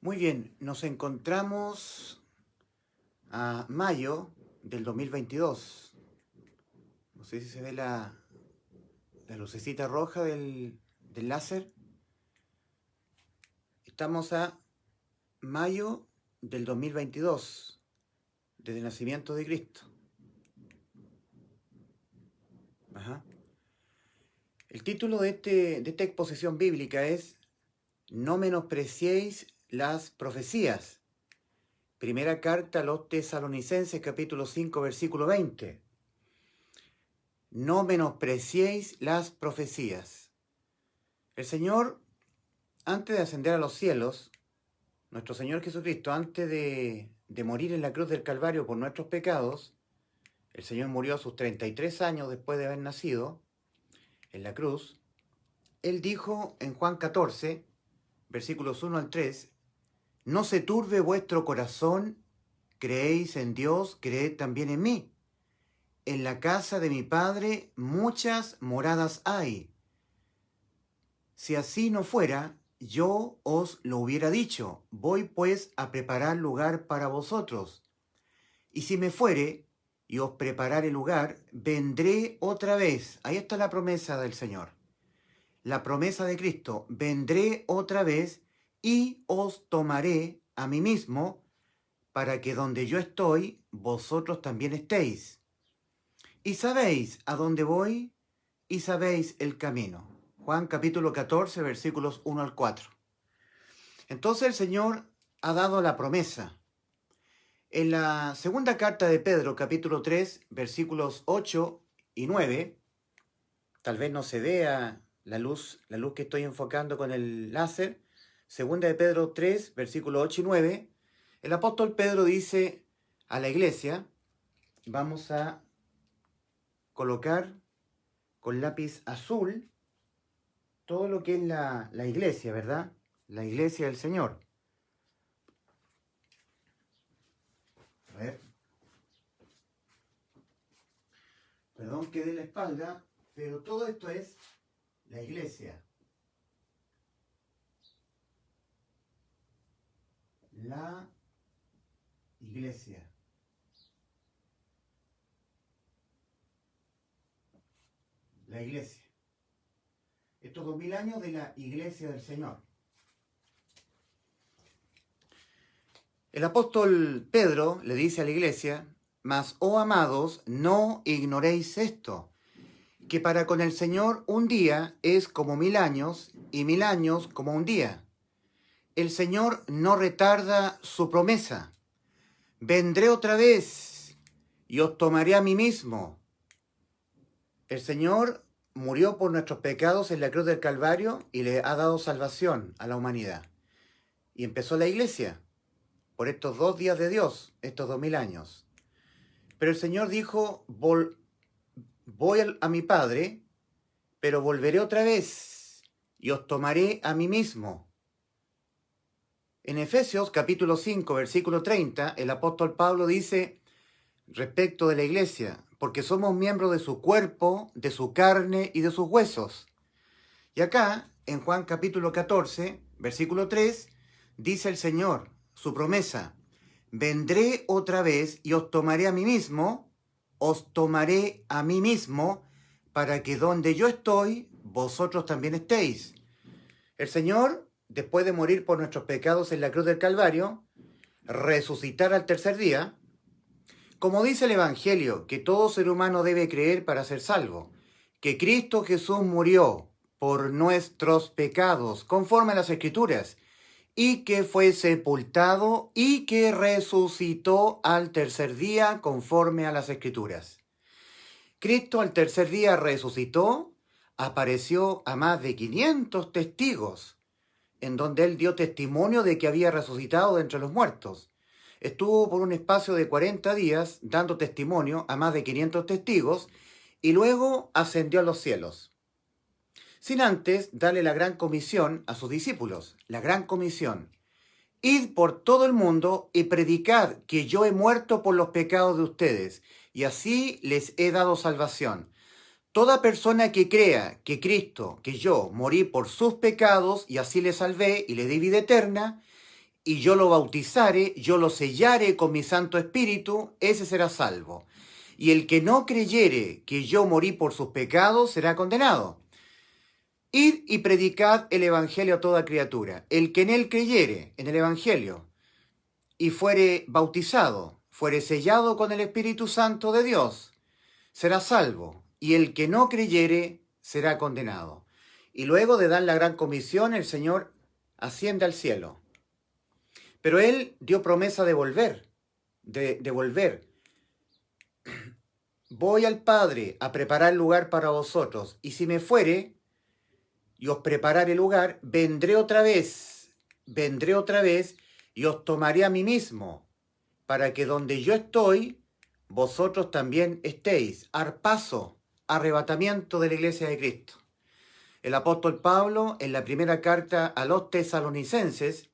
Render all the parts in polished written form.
Muy bien, nos encontramos a mayo del 2022. No sé si se ve la lucecita roja del láser. Estamos a mayo del 2022, desde el nacimiento de Cristo. Ajá. El título de esta exposición bíblica es No menospreciéis las profecías. Primera carta a los Tesalonicenses, capítulo 5, versículo 20. No menospreciéis las profecías. El Señor, antes de ascender a los cielos, nuestro Señor Jesucristo, antes de morir en la cruz del Calvario por nuestros pecados, el Señor murió a sus 33 años después de haber nacido en la cruz. Él dijo en Juan 14, versículos 1 al 3, no se turbe vuestro corazón, creéis en Dios, creed también en mí. En la casa de mi Padre muchas moradas hay. Si así no fuera, yo os lo hubiera dicho. Voy pues a preparar lugar para vosotros. Y si me fuere y os preparare lugar, vendré otra vez. Ahí está la promesa del Señor. La promesa de Cristo. Vendré otra vez y os tomaré a mí mismo, para que donde yo estoy, vosotros también estéis. Y sabéis a dónde voy y sabéis el camino. Juan capítulo 14, versículos 1 al 4. Entonces el Señor ha dado la promesa. En la segunda carta de Pedro, capítulo 3, versículos 8 y 9, tal vez no se vea la luz que estoy enfocando con el láser. Segunda de Pedro 3, versículos 8 y 9, el apóstol Pedro dice a la iglesia, vamos a colocar con lápiz azul todo lo que es la iglesia, ¿verdad? La iglesia del Señor. A ver. Perdón que dé la espalda, pero todo esto es la iglesia. La iglesia. La iglesia. Estos 2000 años de la iglesia del Señor. El apóstol Pedro le dice a la iglesia, mas, oh amados, no ignoréis esto, que para con el Señor un día es como 1000 años y 1000 años como un día. El Señor no retarda su promesa. Vendré otra vez y os tomaré a mí mismo. El Señor murió por nuestros pecados en la cruz del Calvario y le ha dado salvación a la humanidad. Y empezó la iglesia por estos 2 días de Dios, estos 2000 años. Pero el Señor dijo, voy a mi Padre, pero volveré otra vez y os tomaré a mí mismo. En Efesios capítulo 5, versículo 30, el apóstol Pablo dice respecto de la iglesia, porque somos miembros de su cuerpo, de su carne y de sus huesos. Y acá, en Juan capítulo 14, versículo 3, dice el Señor, su promesa, vendré otra vez y os tomaré a mí mismo, para que donde yo estoy, vosotros también estéis. El Señor, después de morir por nuestros pecados en la cruz del Calvario, resucitar al tercer día, como dice el Evangelio, que todo ser humano debe creer para ser salvo, que Cristo Jesús murió por nuestros pecados, conforme a las Escrituras, y que fue sepultado y que resucitó al tercer día, conforme a las Escrituras. Cristo al tercer día resucitó, apareció a más de 500 testigos, en donde él dio testimonio de que había resucitado de entre los muertos. Estuvo por un espacio de 40 días dando testimonio a más de 500 testigos y luego ascendió a los cielos. Sin antes darle la gran comisión a sus discípulos, la gran comisión. Id por todo el mundo y predicad que yo he muerto por los pecados de ustedes y así les he dado salvación. Toda persona que crea que Cristo, que yo, morí por sus pecados y así le salvé y le di vida eterna, y yo lo bautizare, yo lo sellare con mi Santo Espíritu, ese será salvo. Y el que no creyere que yo morí por sus pecados será condenado. Id y predicad el Evangelio a toda criatura. El que en él creyere, en el Evangelio, y fuere bautizado, fuere sellado con el Espíritu Santo de Dios, será salvo. Y el que no creyere será condenado. Y luego de dar la gran comisión, el Señor asciende al cielo. Pero Él dio promesa de volver, de volver. Voy al Padre a preparar lugar para vosotros, y si me fuere y os preparare lugar, vendré otra vez, y os tomaré a mí mismo, para que donde yo estoy, vosotros también estéis. Arpazo, arrebatamiento de la iglesia de Cristo. El apóstol Pablo, en la primera carta a los tesalonicenses,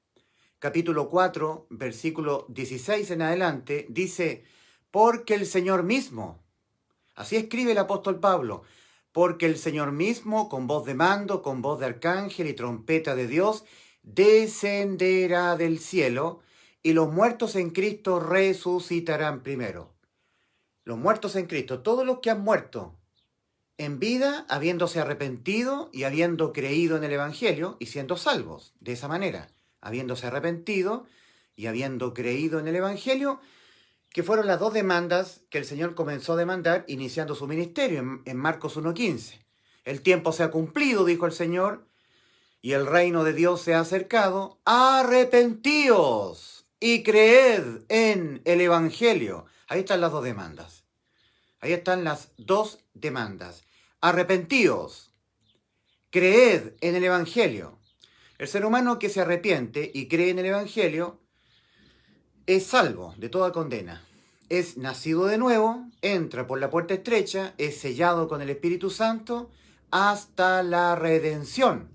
capítulo 4, versículo 16 en adelante, dice, porque el Señor mismo, así escribe el apóstol Pablo, porque el Señor mismo, con voz de mando, con voz de arcángel y trompeta de Dios, descenderá del cielo, y los muertos en Cristo resucitarán primero. Los muertos en Cristo, todos los que han muerto en vida, habiéndose arrepentido y habiendo creído en el Evangelio y siendo salvos, de esa manera, habiéndose arrepentido y habiendo creído en el Evangelio, que fueron las dos demandas que el Señor comenzó a demandar iniciando su ministerio en Marcos 1:15. El tiempo se ha cumplido, dijo el Señor, y el reino de Dios se ha acercado. Arrepentíos y creed en el Evangelio. Ahí están las dos demandas. Ahí están las dos demandas. Arrepentíos, creed en el Evangelio. El ser humano que se arrepiente y cree en el Evangelio es salvo de toda condena. Es nacido de nuevo, entra por la puerta estrecha, es sellado con el Espíritu Santo hasta la redención,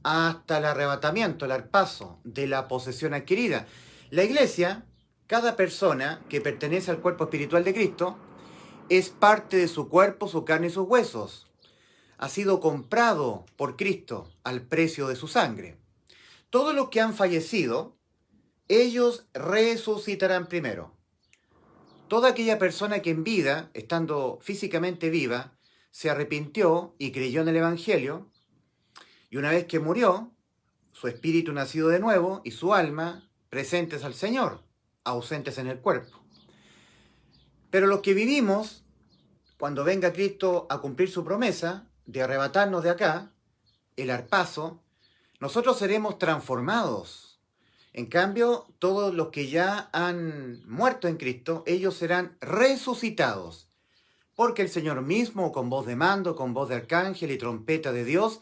hasta el arrebatamiento, el arpazo de la posesión adquirida. La iglesia, cada persona que pertenece al cuerpo espiritual de Cristo, es parte de su cuerpo, su carne y sus huesos. Ha sido comprado por Cristo al precio de su sangre. Todos los que han fallecido, ellos resucitarán primero. Toda aquella persona que en vida, estando físicamente viva, se arrepintió y creyó en el Evangelio, y una vez que murió, su espíritu nacido de nuevo y su alma presentes al Señor, ausentes en el cuerpo. Pero los que vivimos, cuando venga Cristo a cumplir su promesa de arrebatarnos de acá, el arpazo, nosotros seremos transformados. En cambio, todos los que ya han muerto en Cristo, ellos serán resucitados, porque el Señor mismo, con voz de mando, con voz de arcángel y trompeta de Dios,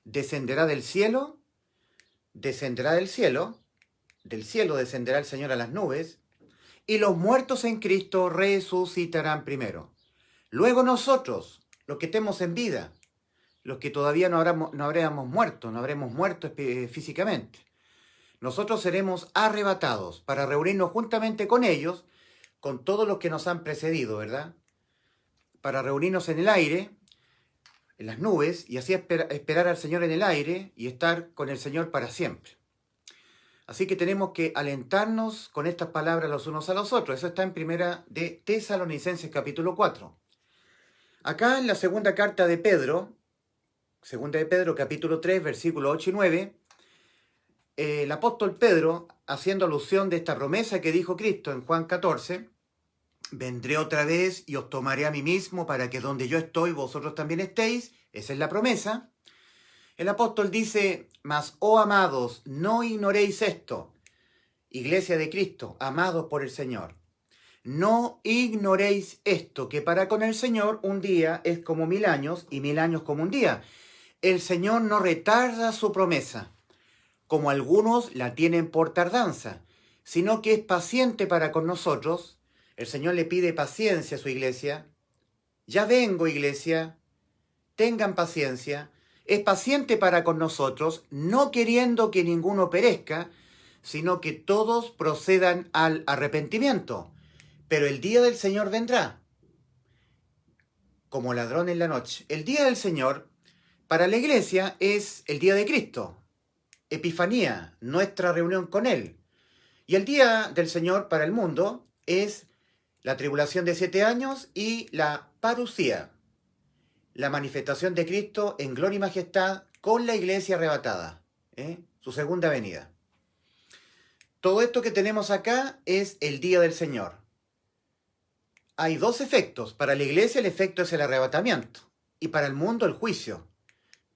descenderá del cielo, del cielo descenderá el Señor a las nubes, y los muertos en Cristo resucitarán primero. Luego nosotros, los que estemos en vida, los que todavía no habremos muerto físicamente, nosotros seremos arrebatados para reunirnos juntamente con ellos, con todos los que nos han precedido, ¿verdad? Para reunirnos en el aire, en las nubes, y así esperar al Señor en el aire y estar con el Señor para siempre. Así que tenemos que alentarnos con estas palabras los unos a los otros. Eso está en primera de Tesalonicenses capítulo 4. Acá en la segunda carta de Pedro, capítulo 3, versículos 8 y 9, el apóstol Pedro, haciendo alusión de esta promesa que dijo Cristo en Juan 14, vendré otra vez y os tomaré a mí mismo para que donde yo estoy vosotros también estéis. Esa es la promesa. El apóstol dice, mas, oh amados, no ignoréis esto. Iglesia de Cristo, amados por el Señor. No ignoréis esto, que para con el Señor un día es como 1000 años y 1000 años como un día. El Señor no retarda su promesa, como algunos la tienen por tardanza, sino que es paciente para con nosotros. El Señor le pide paciencia a su iglesia. Ya vengo, iglesia, tengan paciencia. Es paciente para con nosotros, no queriendo que ninguno perezca, sino que todos procedan al arrepentimiento. Pero el día del Señor vendrá, como ladrón en la noche. El día del Señor, para la iglesia, es el día de Cristo. Epifanía, nuestra reunión con Él. Y el día del Señor para el mundo es la tribulación de 7 años y la parusía, la manifestación de Cristo en gloria y majestad con la iglesia arrebatada, su segunda venida. Todo esto que tenemos acá es el día del Señor. Hay dos efectos. Para la iglesia el efecto es el arrebatamiento y para el mundo el juicio.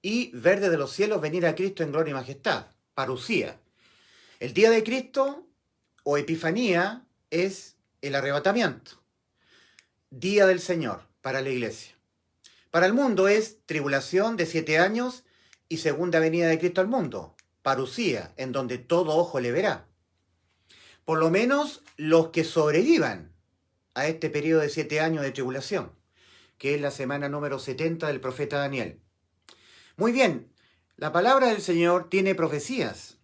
Y ver desde los cielos venir a Cristo en gloria y majestad, parusía. El día de Cristo o Epifanía es el arrebatamiento. Día del Señor para la iglesia. Para el mundo es tribulación de 7 años y segunda venida de Cristo al mundo, parusía, en donde todo ojo le verá. Por lo menos los que sobrevivan a este periodo de 7 años de tribulación, que es la semana número 70 del profeta Daniel. Muy bien, la palabra del Señor tiene profecías.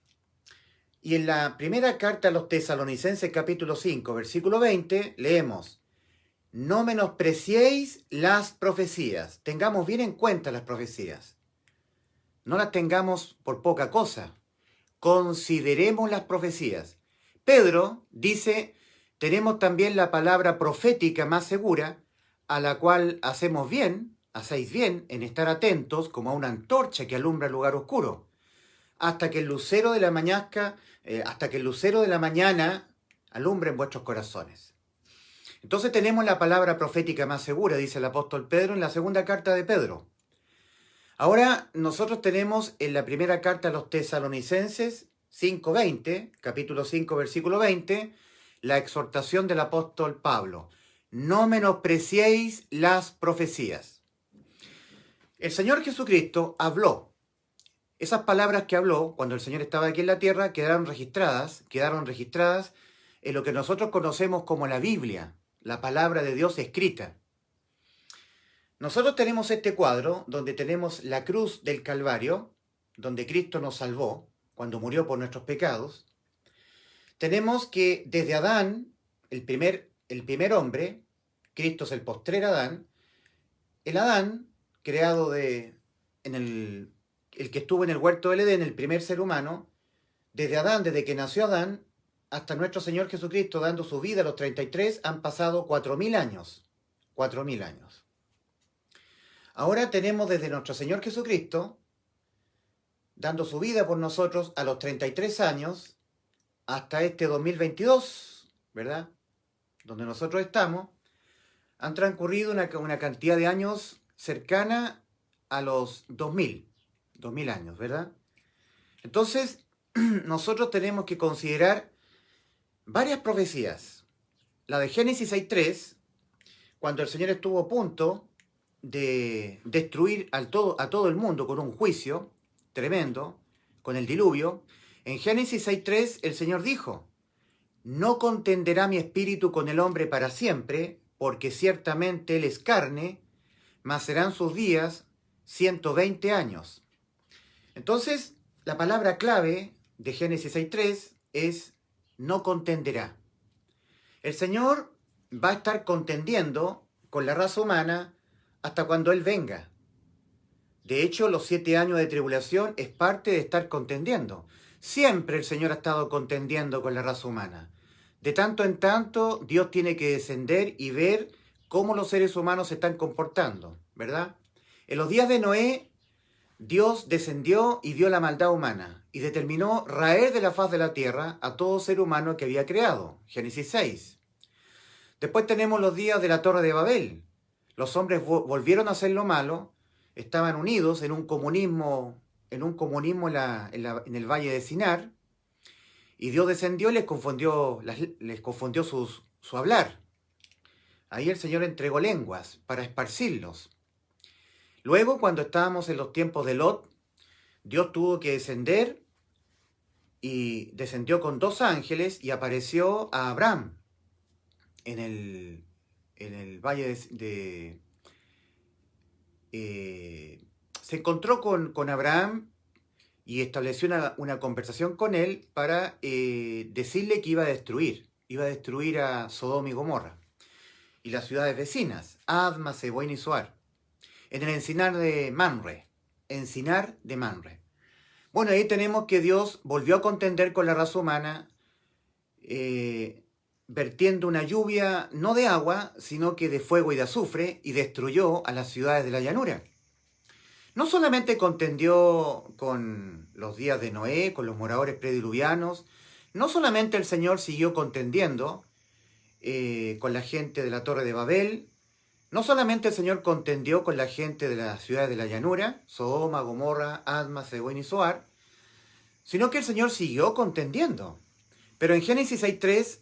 Y en la primera carta a los Tesalonicenses, capítulo 5, versículo 20, leemos: no menospreciéis las profecías. Tengamos bien en cuenta las profecías. No las tengamos por poca cosa. Consideremos las profecías. Pedro dice, tenemos también la palabra profética más segura, a la cual hacéis bien en estar atentos como a una antorcha que alumbra el lugar oscuro, hasta que el lucero de la mañana alumbre en vuestros corazones. Entonces tenemos la palabra profética más segura, dice el apóstol Pedro en la segunda carta de Pedro. Ahora nosotros tenemos en la primera carta a los Tesalonicenses 5:20, capítulo 5, versículo 20, la exhortación del apóstol Pablo. No menospreciéis las profecías. El Señor Jesucristo habló. Esas palabras que habló cuando el Señor estaba aquí en la tierra quedaron registradas en lo que nosotros conocemos como la Biblia, la palabra de Dios escrita. Nosotros tenemos este cuadro donde tenemos la cruz del Calvario, donde Cristo nos salvó cuando murió por nuestros pecados. Tenemos que desde Adán, el primer hombre, Cristo es el postrer Adán, el Adán, creado el que estuvo en el huerto del Edén, el primer ser humano, desde Adán, desde que nació Adán, hasta nuestro Señor Jesucristo dando su vida a los 33, han pasado 4.000 años. 4.000 años. Ahora tenemos desde nuestro Señor Jesucristo, dando su vida por nosotros a los 33 años, hasta este 2022, ¿verdad? Donde nosotros estamos, han transcurrido una cantidad de años cercana a los 2.000 años, ¿verdad? Entonces, nosotros tenemos que considerar varias profecías. La de Génesis 6:3, cuando el Señor estuvo a punto de destruir a todo el mundo con un juicio tremendo, con el diluvio. En Génesis 6:3 el Señor dijo: no contenderá mi espíritu con el hombre para siempre, porque ciertamente él es carne, mas serán sus días 120 años. Entonces, la palabra clave de Génesis 6:3 es no contenderá. El Señor va a estar contendiendo con la raza humana hasta cuando Él venga. De hecho, los 7 años de tribulación es parte de estar contendiendo. Siempre el Señor ha estado contendiendo con la raza humana. De tanto en tanto, Dios tiene que descender y ver cómo los seres humanos se están comportando, ¿verdad? En los días de Noé, Dios descendió y vio la maldad humana y determinó raer de la faz de la tierra a todo ser humano que había creado. Génesis 6. Después tenemos los días de la Torre de Babel. Los hombres volvieron a hacer lo malo, estaban unidos en un comunismo en el valle de Sinar, y Dios descendió y les confundió su hablar. Ahí el Señor entregó lenguas para esparcirlos. Luego, cuando estábamos en los tiempos de Lot, Dios tuvo que descender y descendió con 2 ángeles y apareció a Abraham en el valle se encontró con Abraham y estableció una conversación con él para decirle que iba a destruir a Sodoma y Gomorra y las ciudades vecinas, Adma, Seboín y Zoar, en el encinar de Mamre. Bueno, ahí tenemos que Dios volvió a contender con la raza humana, vertiendo una lluvia no de agua, sino que de fuego y de azufre, y destruyó a las ciudades de la llanura. No solamente contendió con los días de Noé, con los moradores prediluvianos, no solamente el Señor siguió contendiendo con la gente de la Torre de Babel, no solamente el Señor contendió con la gente de las ciudades de la llanura, Sodoma, Gomorra, Adma, Seboín y Zoar, sino que el Señor siguió contendiendo. Pero en Génesis 6:3,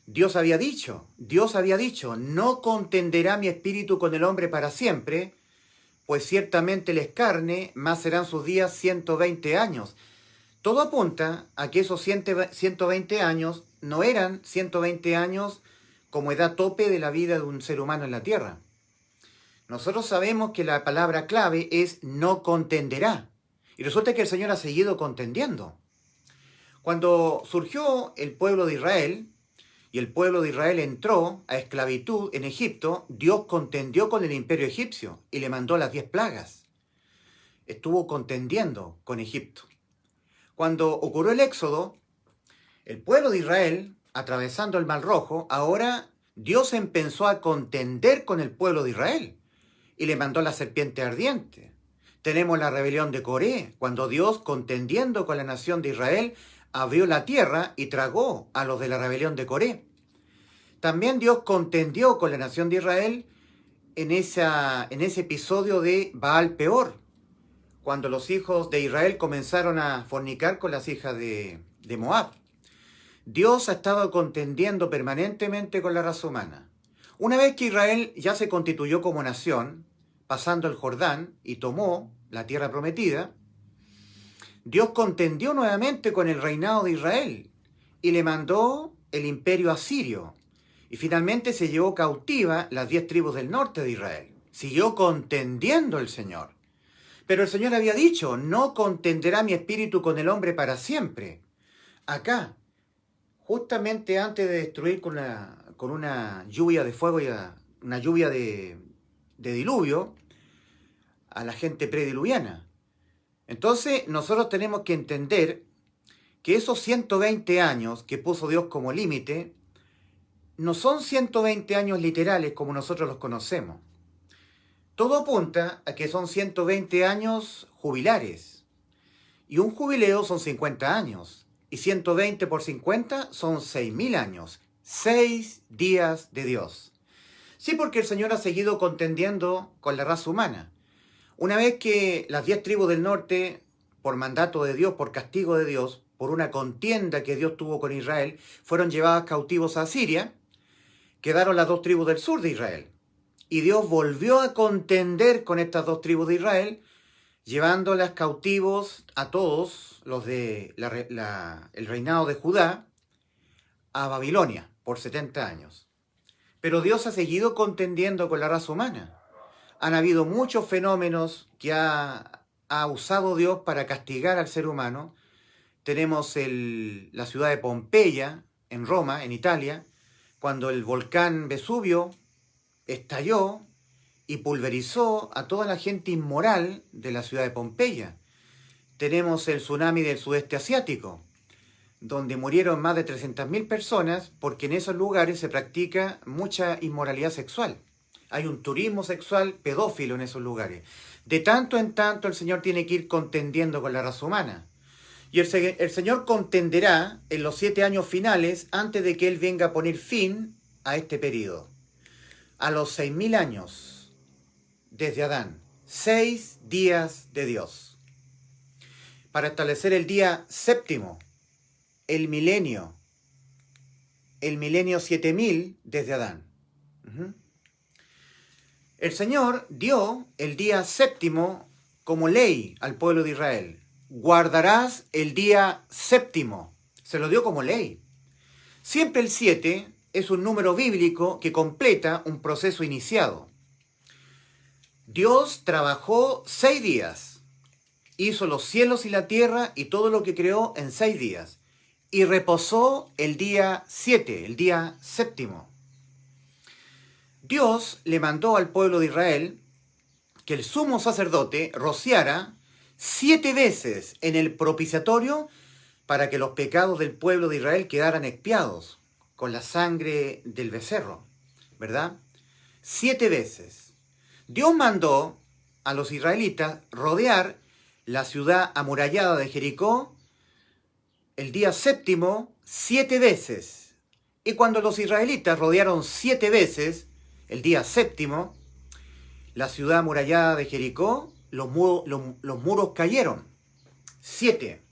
Dios había dicho, no contenderá mi espíritu con el hombre para siempre, pues ciertamente él es carne, más serán sus días 120 años. Todo apunta a que esos 120 años no eran 120 años como edad tope de la vida de un ser humano en la tierra. Nosotros sabemos que la palabra clave es no contenderá. Y resulta que el Señor ha seguido contendiendo. Cuando surgió el pueblo de Israel, y el pueblo de Israel entró a esclavitud en Egipto, Dios contendió con el imperio egipcio y le mandó las 10 plagas. Estuvo contendiendo con Egipto. Cuando ocurrió el éxodo, el pueblo de Israel, atravesando el Mar Rojo, ahora Dios empezó a contender con el pueblo de Israel y le mandó la serpiente ardiente. Tenemos la rebelión de Coré, cuando Dios, contendiendo con la nación de Israel, abrió la tierra y tragó a los de la rebelión de Coré. También Dios contendió con la nación de Israel en ese episodio de Baal Peor, cuando los hijos de Israel comenzaron a fornicar con las hijas de Moab. Dios ha estado contendiendo permanentemente con la raza humana. Una vez que Israel ya se constituyó como nación, pasando el Jordán y tomó la tierra prometida, Dios contendió nuevamente con el reinado de Israel y le mandó el imperio asirio. Y finalmente se llevó cautiva las 10 tribus del norte de Israel. Siguió contendiendo el Señor. Pero el Señor había dicho, no contenderá mi espíritu con el hombre para siempre. Acá, justamente antes de destruir con una lluvia de fuego y una lluvia de diluvio a la gente prediluviana. Entonces nosotros tenemos que entender que esos 120 años que puso Dios como límite no son 120 años literales como nosotros los conocemos. Todo apunta a que son 120 años jubilares. Y un jubileo son 50 años. Y 120 por 50 son 6.000 años. 6 días de Dios. Sí, porque el Señor ha seguido contendiendo con la raza humana. Una vez que las 10 tribus del norte, por mandato de Dios, por castigo de Dios, por una contienda que Dios tuvo con Israel, fueron llevadas cautivos a Siria, quedaron las 2 tribus del sur de Israel. Y Dios volvió a contender con estas 2 tribus de Israel, llevándolas cautivos a todos los de el reinado de Judá a Babilonia por 70 años. Pero Dios ha seguido contendiendo con la raza humana. Han habido muchos fenómenos que ha usado Dios para castigar al ser humano. Tenemos la ciudad de Pompeya, en Roma, en Italia, cuando el volcán Vesubio estalló y pulverizó a toda la gente inmoral de la ciudad de Pompeya. Tenemos el tsunami del sudeste asiático, donde murieron más de 300.000 personas porque en esos lugares se practica mucha inmoralidad sexual. Hay un turismo sexual pedófilo en esos lugares. De tanto en tanto el Señor tiene que ir contendiendo con la raza humana. Y el Señor contenderá en los 7 años finales antes de que Él venga a poner fin a este periodo. A los 6.000 años desde Adán. 6 días de Dios. Para establecer el día séptimo, el milenio 7000 desde Adán. El Señor dio el día séptimo como ley al pueblo de Israel. Guardarás el día séptimo. Se lo dio como ley. Siempre el 7 es un número bíblico que completa un proceso iniciado. Dios trabajó 6 días. Hizo los cielos y la tierra y todo lo que creó en 6 días. Y reposó el día 7, el día séptimo. Dios le mandó al pueblo de Israel que el sumo sacerdote rociara 7 veces en el propiciatorio para que los pecados del pueblo de Israel quedaran expiados con la sangre del becerro, ¿verdad? 7 veces. Dios mandó a los israelitas rodear la ciudad amurallada de Jericó el día séptimo 7 veces. Y cuando los israelitas rodearon 7 veces el día séptimo, la ciudad amurallada de Jericó, los muros cayeron. 7.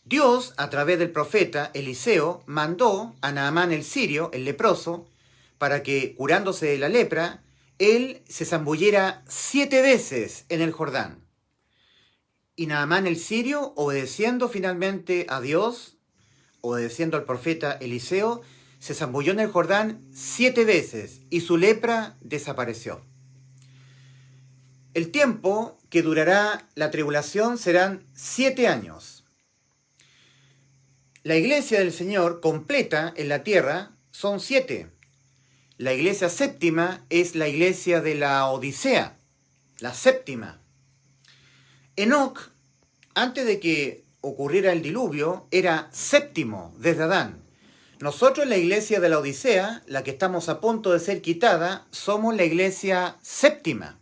Dios, a través del profeta Eliseo, mandó a Naamán el sirio, el leproso, para que, curándose de la lepra, él se zambullera 7 veces en el Jordán. Y Naamán el sirio, obedeciendo finalmente a Dios, obedeciendo al profeta Eliseo, se zambulló en el Jordán 7 veces y su lepra desapareció. El tiempo que durará la tribulación serán 7 años. La iglesia del Señor completa en la tierra son 7. La iglesia séptima es la iglesia de la Odisea, la séptima. Enoc, antes de que ocurriera el diluvio, era séptimo desde Adán. Nosotros, la iglesia de la Odisea, la que estamos a punto de ser quitada, somos la iglesia séptima.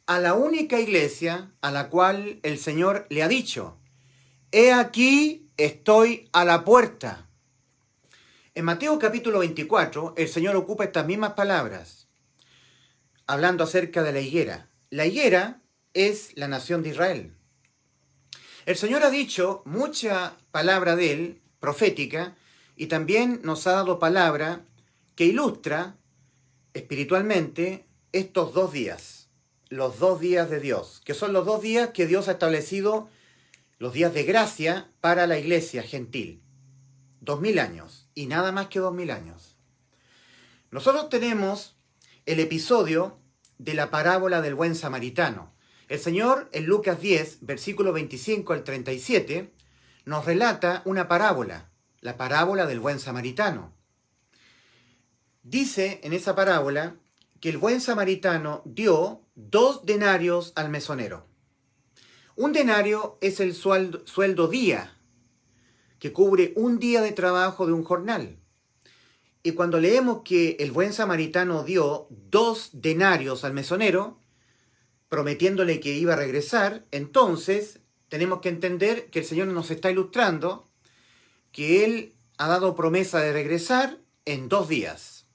A la única iglesia a la cual el Señor le ha dicho: he aquí, estoy a la puerta. En Mateo capítulo 24, el Señor ocupa estas mismas palabras, hablando acerca de la higuera. La higuera es la nación de Israel. El Señor ha dicho mucha palabra de Él, profética, y también nos ha dado palabra que ilustra espiritualmente estos 2 días, los 2 días de Dios, que son los 2 días que Dios ha establecido, los días de gracia para la iglesia gentil. 2000 años, y nada más que 2000 años. Nosotros tenemos el episodio de la parábola del buen samaritano. El Señor, en Lucas 10, versículo 25 al 37, nos relata una parábola, la parábola del buen samaritano. Dice en esa parábola que el buen samaritano dio 2 denarios al mesonero. Un denario es el sueldo día, que cubre un día de trabajo de un jornal. Y cuando leemos que el buen samaritano dio 2 denarios al mesonero, prometiéndole que iba a regresar, entonces tenemos que entender que el Señor nos está ilustrando que Él ha dado promesa de regresar en 2 días.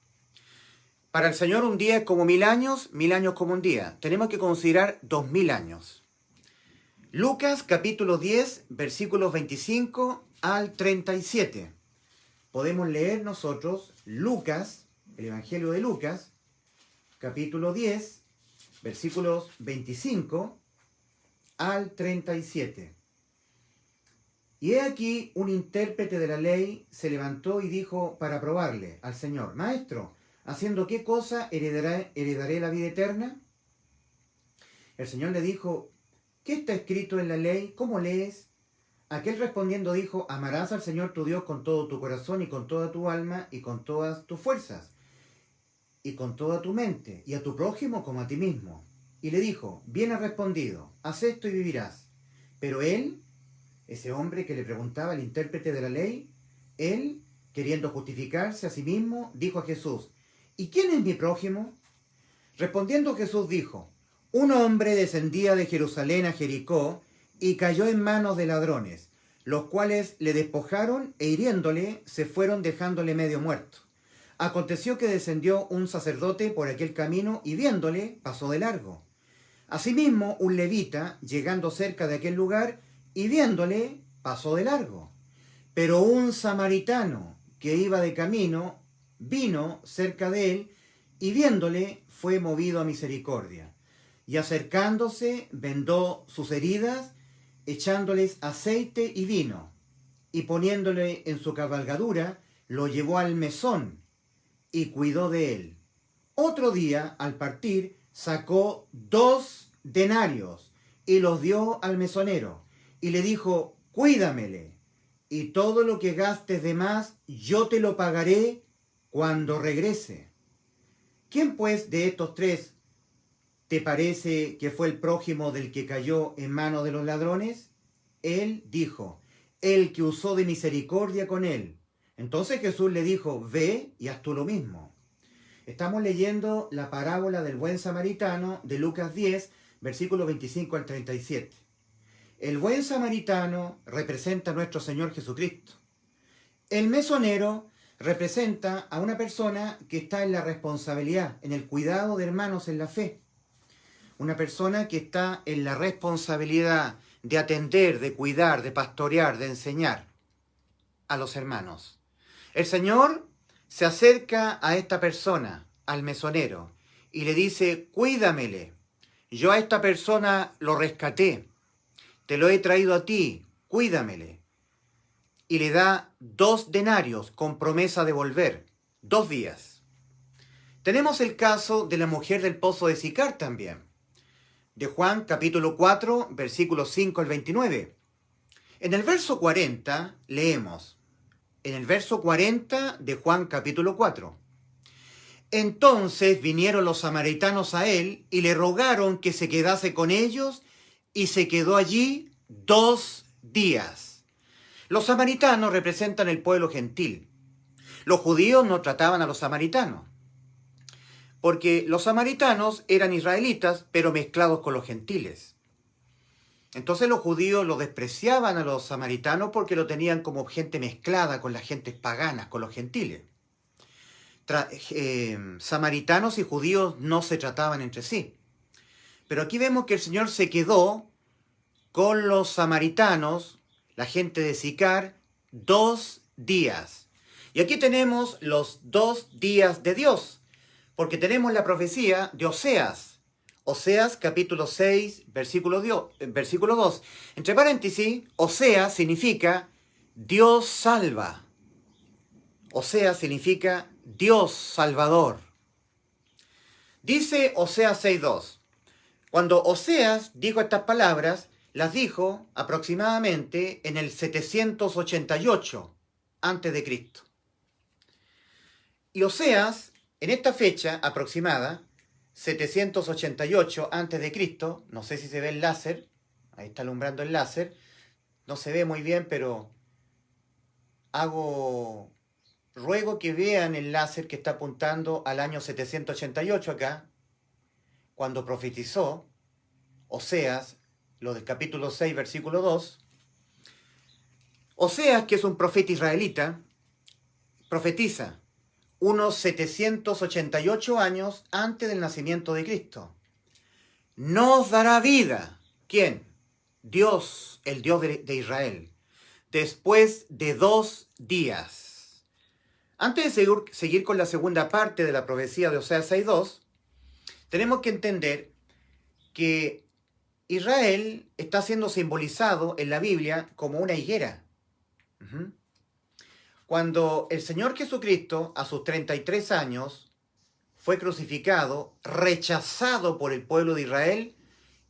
Para el Señor un día es como 1000 años como un día. Tenemos que considerar 2000 años. Lucas capítulo 10, versículos 25 al 37. Podemos leer nosotros Lucas, el Evangelio de Lucas, capítulo 10, versículos 25 al 37. Y he aquí un intérprete de la ley se levantó y dijo para probarle al Señor: Maestro, ¿haciendo qué cosa heredaré la vida eterna? El Señor le dijo: ¿qué está escrito en la ley? ¿Cómo lees? Aquel respondiendo dijo: amarás al Señor tu Dios con todo tu corazón y con toda tu alma y con todas tus fuerzas y con toda tu mente, y a tu prójimo como a ti mismo. Y le dijo: bien has respondido, haz esto y vivirás. Pero él, ese hombre que le preguntaba, el intérprete de la ley, él, queriendo justificarse a sí mismo, dijo a Jesús: ¿y quién es mi prójimo? Respondiendo Jesús dijo: un hombre descendía de Jerusalén a Jericó y cayó en manos de ladrones, los cuales le despojaron e hiriéndole se fueron dejándole medio muerto. Aconteció que descendió un sacerdote por aquel camino y viéndole pasó de largo. Asimismo un levita, llegando cerca de aquel lugar y viéndole pasó de largo. Pero un samaritano que iba de camino vino cerca de él y viéndole fue movido a misericordia. Y acercándose vendó sus heridas, echándoles aceite y vino, y poniéndole en su cabalgadura, lo llevó al mesón y cuidó de él. Otro día, al partir, sacó 2 denarios y los dio al mesonero, y le dijo: cuídamele, y todo lo que gastes de más, yo te lo pagaré cuando regrese. ¿Quién pues de estos 3 ¿te parece que fue el prójimo del que cayó en manos de los ladrones? Él dijo, el que usó de misericordia con él. Entonces Jesús le dijo, ve y haz tú lo mismo. Estamos leyendo la parábola del buen samaritano de Lucas 10, versículos 25 al 37. El buen samaritano representa a nuestro Señor Jesucristo. El mesonero representa a una persona que está en la responsabilidad, en el cuidado de hermanos en la fe. Una persona que está en la responsabilidad de atender, de cuidar, de pastorear, de enseñar a los hermanos. El Señor se acerca a esta persona, al mesonero, y le dice, cuídamele. Yo a esta persona lo rescaté, te lo he traído a ti, cuídamele. Y le da 2 denarios con promesa de volver, 2 días. Tenemos el caso de la mujer del pozo de Sicar también, de Juan capítulo 4, versículos 5 al 29. En el verso 40 leemos, en el verso 40 de Juan capítulo 4. Entonces vinieron los samaritanos a él y le rogaron que se quedase con ellos y se quedó allí 2 días. Los samaritanos representan el pueblo gentil. Los judíos no trataban a los samaritanos, porque los samaritanos eran israelitas, pero mezclados con los gentiles. Entonces los judíos lo despreciaban a los samaritanos porque lo tenían como gente mezclada con las gentes paganas, con los gentiles. Samaritanos y judíos no se trataban entre sí. Pero aquí vemos que el Señor se quedó con los samaritanos, la gente de Sicar, 2 días. Y aquí tenemos los 2 días de Dios, porque tenemos la profecía de Oseas. Oseas capítulo 6, versículo 2. Entre paréntesis, Oseas significa Dios salva. Oseas significa Dios Salvador. Dice Oseas 6.2. Cuando Oseas dijo estas palabras, las dijo aproximadamente en el 788 a.C. Y Oseas, en esta fecha aproximada, 788 a.C., no sé si se ve el láser, ahí está alumbrando el láser, no se ve muy bien, pero ruego que vean el láser que está apuntando al año 788 acá, cuando profetizó Oseas, lo del capítulo 6, versículo 2. Oseas, que es un profeta israelita, profetiza unos 788 años antes del nacimiento de Cristo. Nos dará vida. ¿Quién? Dios, el Dios de Israel, después de 2 días. Antes de seguir con la segunda parte de la profecía de Oseas 6.2, tenemos que entender que Israel está siendo simbolizado en la Biblia como una higuera. Cuando el Señor Jesucristo, a sus 33 años, fue crucificado, rechazado por el pueblo de Israel,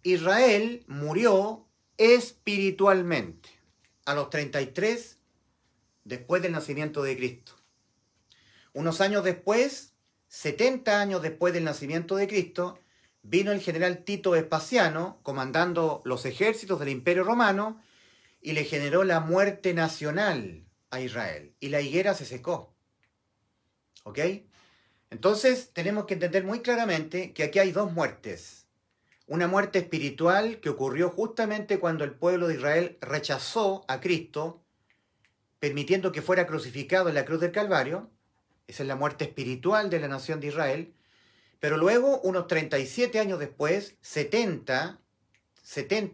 Israel murió espiritualmente a los 33 después del nacimiento de Cristo. Unos años después, 70 años después del nacimiento de Cristo, vino el general Tito Vespasiano, comandando los ejércitos del Imperio Romano, y le generó la muerte nacional a Israel. Y la higuera se secó. ¿Ok? Entonces tenemos que entender muy claramente que aquí hay 2 muertes. Una muerte espiritual que ocurrió justamente cuando el pueblo de Israel rechazó a Cristo, permitiendo que fuera crucificado en la cruz del Calvario. Esa es la muerte espiritual de la nación de Israel. Pero luego, unos 37 años después, 70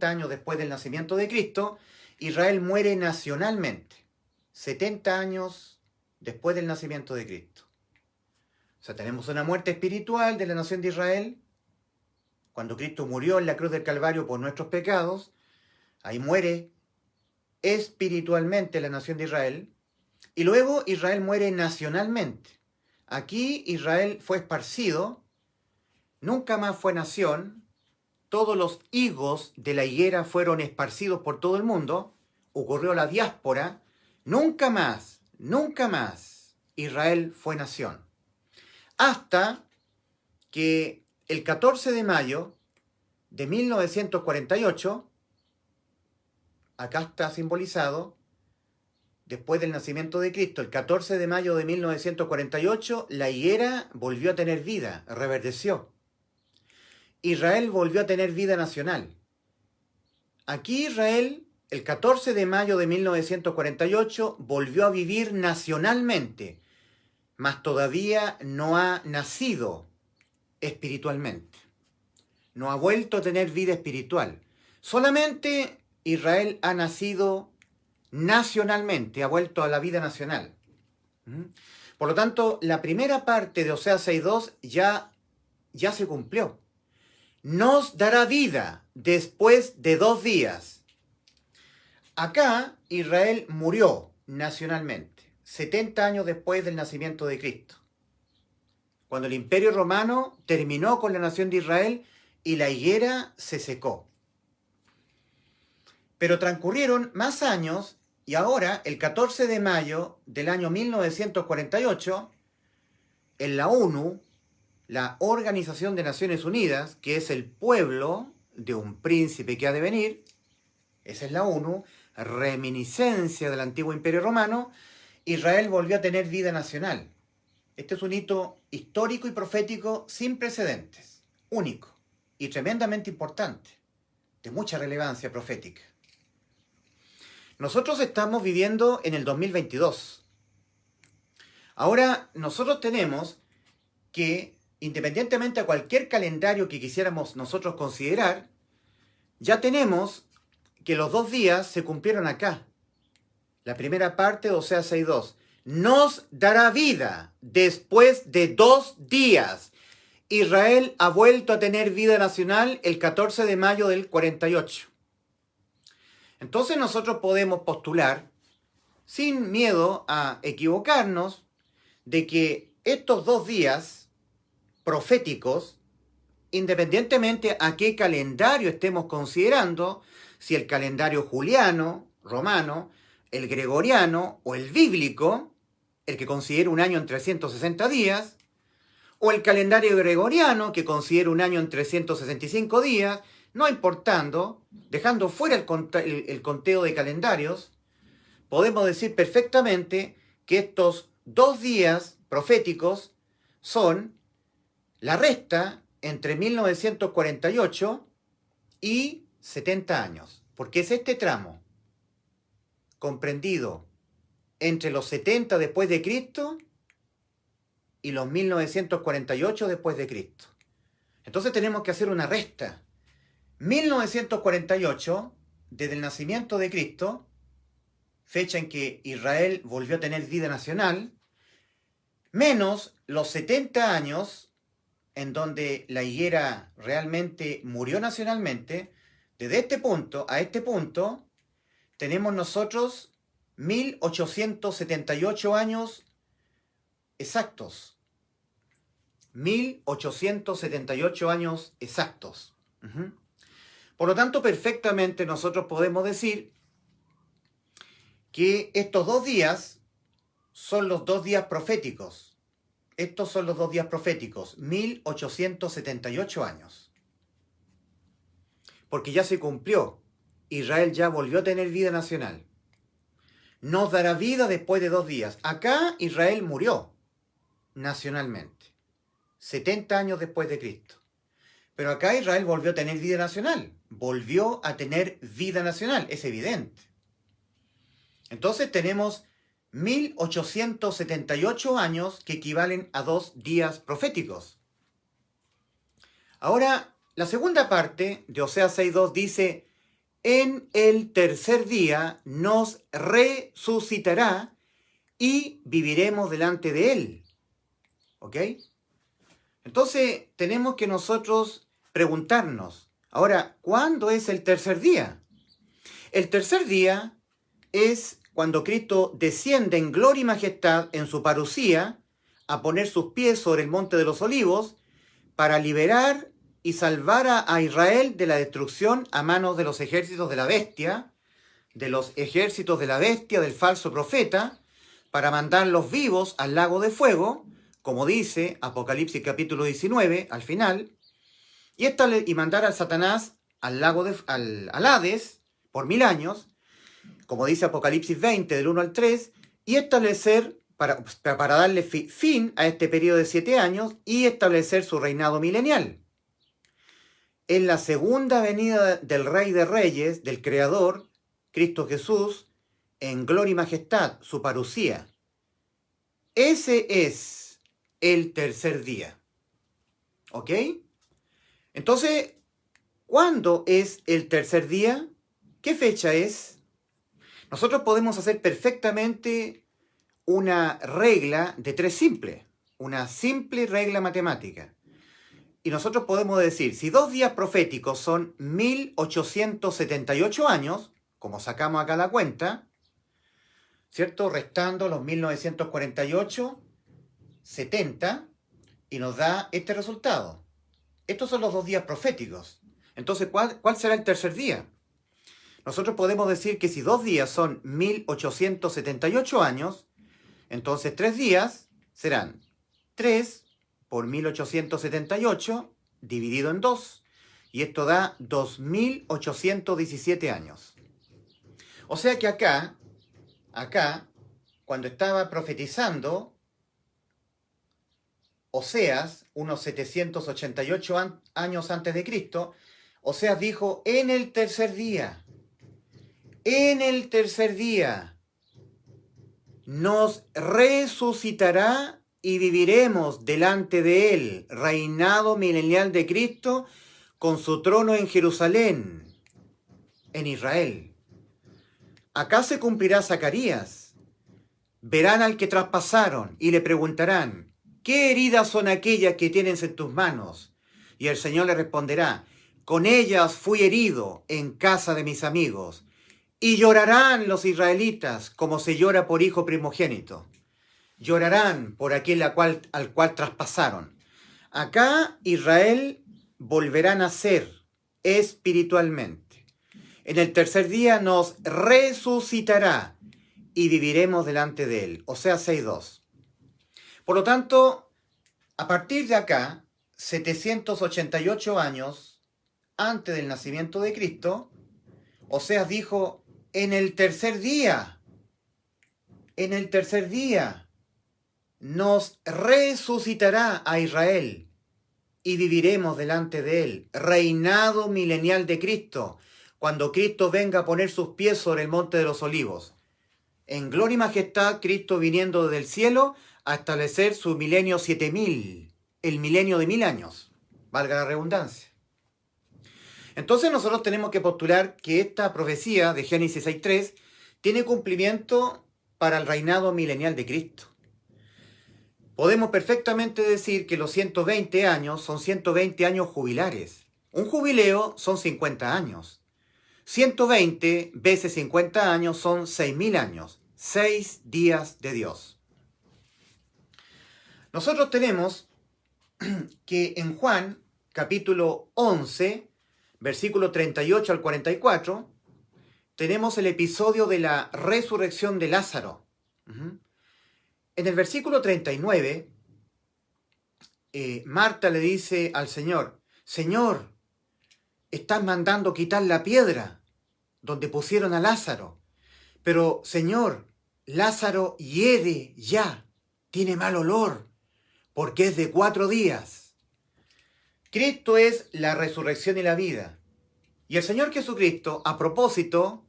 años después del nacimiento de Cristo, Israel muere nacionalmente. 70 años después del nacimiento de Cristo. O sea, tenemos una muerte espiritual de la nación de Israel, cuando Cristo murió en la cruz del Calvario por nuestros pecados. Ahí muere espiritualmente la nación de Israel. Y luego Israel muere nacionalmente. Aquí Israel fue esparcido, nunca más fue nación, todos los higos de la higuera fueron esparcidos por todo el mundo, ocurrió la diáspora, nunca más Israel fue nación. Hasta que el 14 de mayo de 1948, acá está simbolizado, después del nacimiento de Cristo, el 14 de mayo de 1948, la higuera volvió a tener vida, reverdeció. Israel volvió a tener vida nacional. Aquí Israel, el 14 de mayo de 1948, volvió a vivir nacionalmente, mas todavía no ha nacido espiritualmente. No ha vuelto a tener vida espiritual. Solamente Israel ha nacido nacionalmente, ha vuelto a la vida nacional. Por lo tanto, la primera parte de Oseas 6.2 ya se cumplió. Nos dará vida después de 2 días. Acá Israel murió nacionalmente, 70 años después del nacimiento de Cristo, cuando el Imperio Romano terminó con la nación de Israel y la higuera se secó. Pero transcurrieron más años y ahora, el 14 de mayo del año 1948, en la ONU, la Organización de Naciones Unidas, que es el pueblo de un príncipe que ha de venir, esa es la ONU, reminiscencia del antiguo Imperio Romano, Israel volvió a tener vida nacional. Este es un hito histórico y profético sin precedentes, único y tremendamente importante, de mucha relevancia profética. Nosotros estamos viviendo en el 2022. Ahora, nosotros tenemos que, independientemente a cualquier calendario que quisiéramos nosotros considerar, ya tenemos que los 2 días se cumplieron acá. La primera parte de Oseas 6.2. Nos dará vida después de 2 días. Israel ha vuelto a tener vida nacional el 14 de mayo del 48. Entonces nosotros podemos postular, sin miedo a equivocarnos, de que estos 2 días proféticos, independientemente a qué calendario estemos considerando, si el calendario juliano, romano, el gregoriano o el bíblico, el que considera un año en 360 días, o el calendario gregoriano, que considera un año en 365 días, no importando, dejando fuera el conteo de calendarios, podemos decir perfectamente que estos 2 días proféticos son la resta entre 1948 y 70 años, porque es este tramo comprendido entre los 70 después de Cristo y los 1948 después de Cristo. Entonces tenemos que hacer una resta. 1948, desde el nacimiento de Cristo, fecha en que Israel volvió a tener vida nacional, menos los 70 años en donde la higuera realmente murió nacionalmente. Desde este punto a este punto tenemos nosotros 1878 años exactos. 1878 años exactos. Por lo tanto, perfectamente nosotros podemos decir que estos 2 días son los 2 días proféticos. Estos son los 2 días proféticos, 1878 años. Porque ya se cumplió. Israel ya volvió a tener vida nacional. Nos dará vida después de 2 días. Acá Israel murió nacionalmente, 70 años después de Cristo. Pero acá Israel volvió a tener vida nacional. Volvió a tener vida nacional, es evidente. Entonces tenemos 1878 años que equivalen a 2 días proféticos. Ahora, la segunda parte de Oseas 6.2 dice: en el tercer día nos resucitará y viviremos delante de él. ¿Ok? Entonces tenemos que nosotros preguntarnos, ahora, ¿cuándo es el tercer día? El tercer día es cuando Cristo desciende en gloria y majestad en su parusía a poner sus pies sobre el monte de los olivos para liberar y salvar a Israel de la destrucción a manos de los ejércitos de la bestia, del falso profeta, para mandarlos vivos al lago de fuego, como dice Apocalipsis capítulo 19 al final, y mandar al Satanás al lago al Hades por 1000 años, como dice Apocalipsis 20, del 1 al 3, y establecer, para darle fin a este periodo de 7 años, y establecer su reinado milenial. En la segunda venida del Rey de Reyes, del Creador, Cristo Jesús, en gloria y majestad, su parucía. Ese es el tercer día. ¿Ok? Entonces, ¿cuándo es el tercer día? ¿Qué fecha es? Nosotros podemos hacer perfectamente una regla de 3 simple, una simple regla matemática. Y nosotros podemos decir, si 2 días proféticos son 1878 años, como sacamos acá la cuenta, ¿cierto? Restando los 1948, 70, y nos da este resultado. Estos son los 2 días proféticos. Entonces, ¿cuál será el tercer día? Nosotros podemos decir que si 2 días son 1878 años, entonces 3 días serán 3 por 1878 dividido en 2, y esto da 2817 años. O sea que acá, cuando estaba profetizando Oseas, unos 788 años antes de Cristo, Oseas dijo, en el tercer día, nos resucitará y viviremos delante de él, reinado milenial de Cristo, con su trono en Jerusalén, en Israel. Acá se cumplirá Zacarías. Verán al que traspasaron y le preguntarán, ¿qué heridas son aquellas que tienes en tus manos? Y el Señor le responderá, con ellas fui herido en casa de mis amigos. Y llorarán los israelitas como se llora por hijo primogénito. Llorarán por aquel al cual traspasaron. Acá Israel volverá a nacer espiritualmente. En el tercer día nos resucitará y viviremos delante de él. O sea, 6:2. Por lo tanto, a partir de acá, 788 años antes del nacimiento de Cristo, Oseas dijo, en el tercer día, nos resucitará a Israel y viviremos delante de él. Reinado milenial de Cristo, cuando Cristo venga a poner sus pies sobre el monte de los olivos. En gloria y majestad, Cristo viniendo desde el cielo a establecer su milenio 7000, el milenio de 1000 años, valga la redundancia. Entonces nosotros tenemos que postular que esta profecía de Génesis 6:3 tiene cumplimiento para el reinado milenial de Cristo. Podemos perfectamente decir que los 120 años son 120 años jubilares. Un jubileo son 50 años. 120 veces 50 años son 6000 años. 6 días de Dios. Nosotros tenemos que en Juan, capítulo 11, versículo 38 al 44, tenemos el episodio de la resurrección de Lázaro. En el versículo 39, Marta le dice al Señor, Señor, estás mandando quitar la piedra donde pusieron a Lázaro. Pero, Señor, Lázaro hiede ya, tiene mal olor, porque es de 4 días. Cristo es la resurrección y la vida. Y el Señor Jesucristo, a propósito,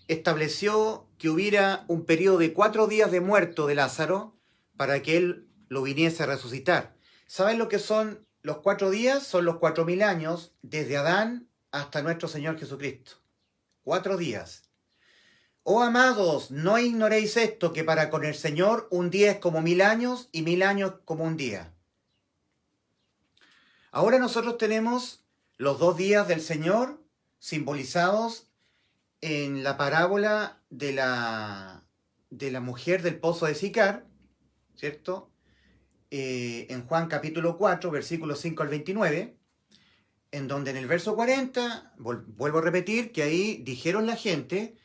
estableció que hubiera un periodo de 4 días de muerto de Lázaro para que él lo viniese a resucitar. ¿Saben lo que son los 4 días? Son los 4000 años desde Adán hasta nuestro Señor Jesucristo. 4 días. Oh amados, no ignoréis esto, que para con el Señor un día es como 1000 años y 1000 años como un día. Ahora nosotros tenemos los 2 días del Señor simbolizados en la parábola de la mujer del pozo de Sicar, ¿cierto? En Juan capítulo 4, versículos 5 al 29, en donde en el verso 40, vuelvo a repetir, que ahí dijeron la gente,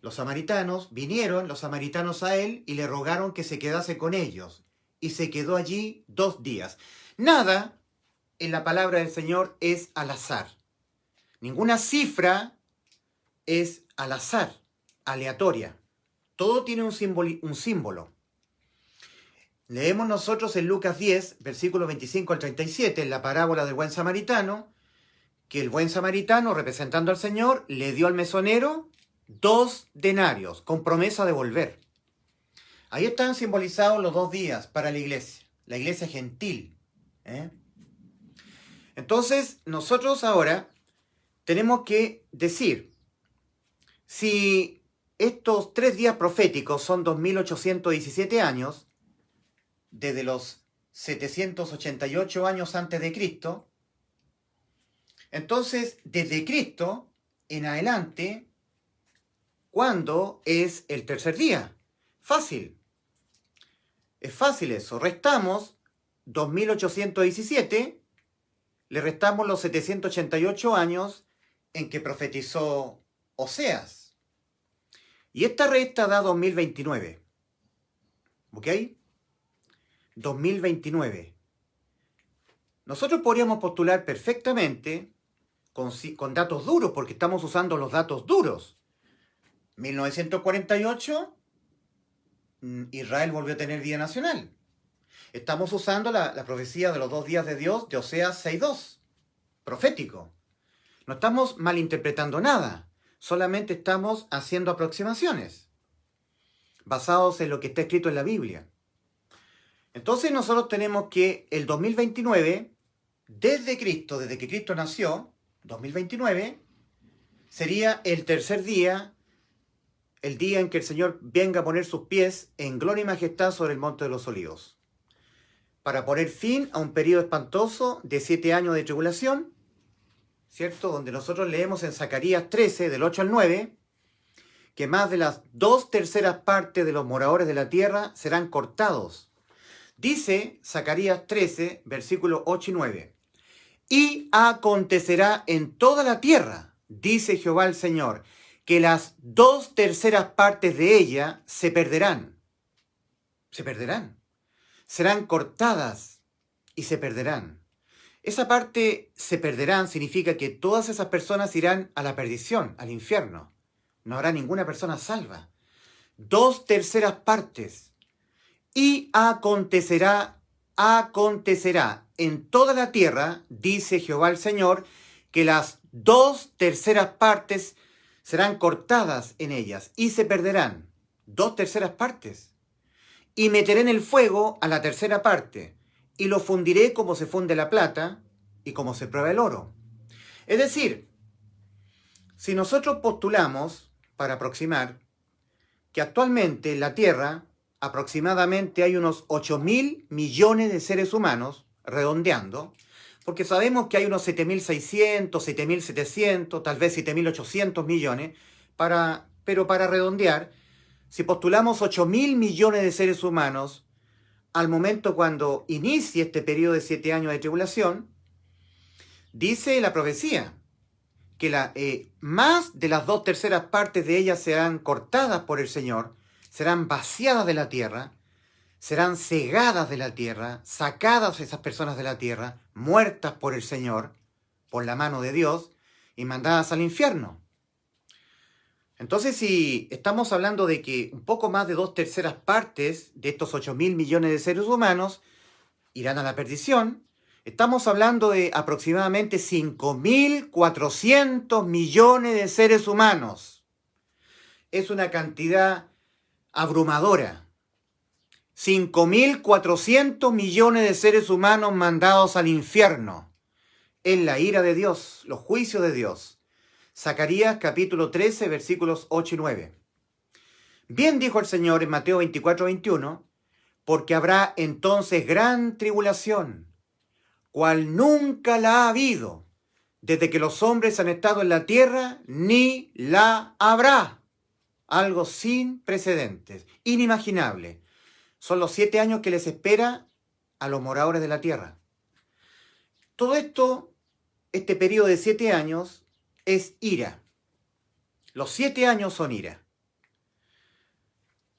los samaritanos, vinieron los samaritanos a él y le rogaron que se quedase con ellos, y se quedó allí 2 días. Nada en la palabra del Señor es al azar. Ninguna cifra es al azar, aleatoria. Todo tiene un símbolo. Leemos nosotros en Lucas 10, versículos 25 al 37, en la parábola del buen samaritano, que el buen samaritano, representando al Señor, le dio al mesonero 2 denarios, con promesa de volver. Ahí están simbolizados los 2 días para la iglesia gentil. Entonces, nosotros ahora tenemos que decir, si estos 3 días proféticos son 2817 años, desde los 788 años antes de Cristo, entonces, desde Cristo en adelante, ¿cuándo es el tercer día? Fácil. Es fácil eso. Restamos 2817, le restamos los 788 años en que profetizó Oseas. Y esta resta da 2029. ¿Ok? 2029. Nosotros podríamos postular perfectamente con datos duros, porque estamos usando los datos duros. 1948, Israel volvió a tener vida nacional. Estamos usando la profecía de los 2 días de Dios de Oseas 6.2, profético. No estamos malinterpretando nada, solamente estamos haciendo aproximaciones, basados en lo que está escrito en la Biblia. Entonces nosotros tenemos que el 2029, desde que Cristo nació, 2029, sería el tercer día, el día en que el Señor venga a poner sus pies en gloria y majestad sobre el Monte de los Olivos, para poner fin a un periodo espantoso de 7 años de tribulación, ¿cierto? Donde nosotros leemos en Zacarías 13, del 8 al 9, que más de las 2/3 partes de los moradores de la tierra serán cortados. Dice Zacarías 13, versículos 8 y 9. Y acontecerá en toda la tierra, dice Jehová el Señor, que las 2/3 partes de ella se perderán. Se perderán. Serán cortadas y se perderán. Esa parte se perderán significa que todas esas personas irán a la perdición, al infierno. No habrá ninguna persona salva. 2/3 partes. Y acontecerá en toda la tierra, dice Jehová el Señor, que las 2/3 partes serán cortadas en ellas y se perderán. 2/3 partes. Y meteré en el fuego a la 1/3 parte, y lo fundiré como se funde la plata y como se prueba el oro. Es decir, si nosotros postulamos, para aproximar, que actualmente en la Tierra aproximadamente hay unos 8.000 millones de seres humanos, redondeando, porque sabemos que hay unos 7.600, 7.700, tal vez 7.800 millones, pero para redondear, si postulamos 8.000 millones de seres humanos, al momento cuando inicie este periodo de 7 años de tribulación, dice la profecía que más de las 2/3 partes de ellas serán cortadas por el Señor, serán vaciadas de la tierra, serán cegadas de la tierra, sacadas esas personas de la tierra, muertas por el Señor, por la mano de Dios, y mandadas al infierno. Entonces, si estamos hablando de que un poco más de 2/3 partes de estos 8.000 millones de seres humanos irán a la perdición, estamos hablando de aproximadamente 5.400 millones de seres humanos. Es una cantidad abrumadora. 5.400 millones de seres humanos mandados al infierno. Es la ira de Dios, los juicios de Dios. Zacarías capítulo 13, versículos 8 y 9. Bien dijo el Señor en Mateo 24, 21, porque habrá entonces gran tribulación, cual nunca la ha habido, desde que los hombres han estado en la tierra, ni la habrá. Algo sin precedentes, inimaginable. Son los 7 años que les espera a los moradores de la tierra. Todo esto, este periodo de 7 años, es ira. Los 7 años son ira.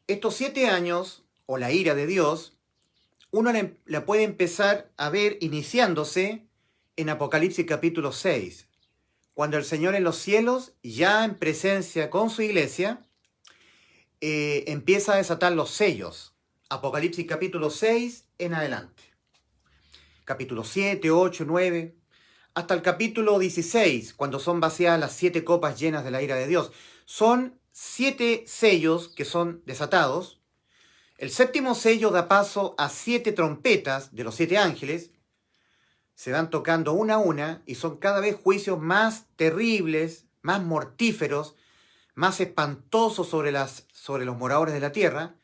Estos 7 años, o la ira de Dios, uno la puede empezar a ver iniciándose en Apocalipsis capítulo 6, cuando el Señor en los cielos, ya en presencia con su iglesia, empieza a desatar los sellos. Apocalipsis capítulo 6 en adelante. Capítulo 7, 8, 9, hasta el capítulo 16, cuando son vaciadas las 7 copas llenas de la ira de Dios. Son 7 sellos que son desatados. El séptimo sello da paso a 7 trompetas de los 7 ángeles. Se van tocando una a una y son cada vez juicios más terribles, más mortíferos, más espantosos sobre los moradores de la tierra.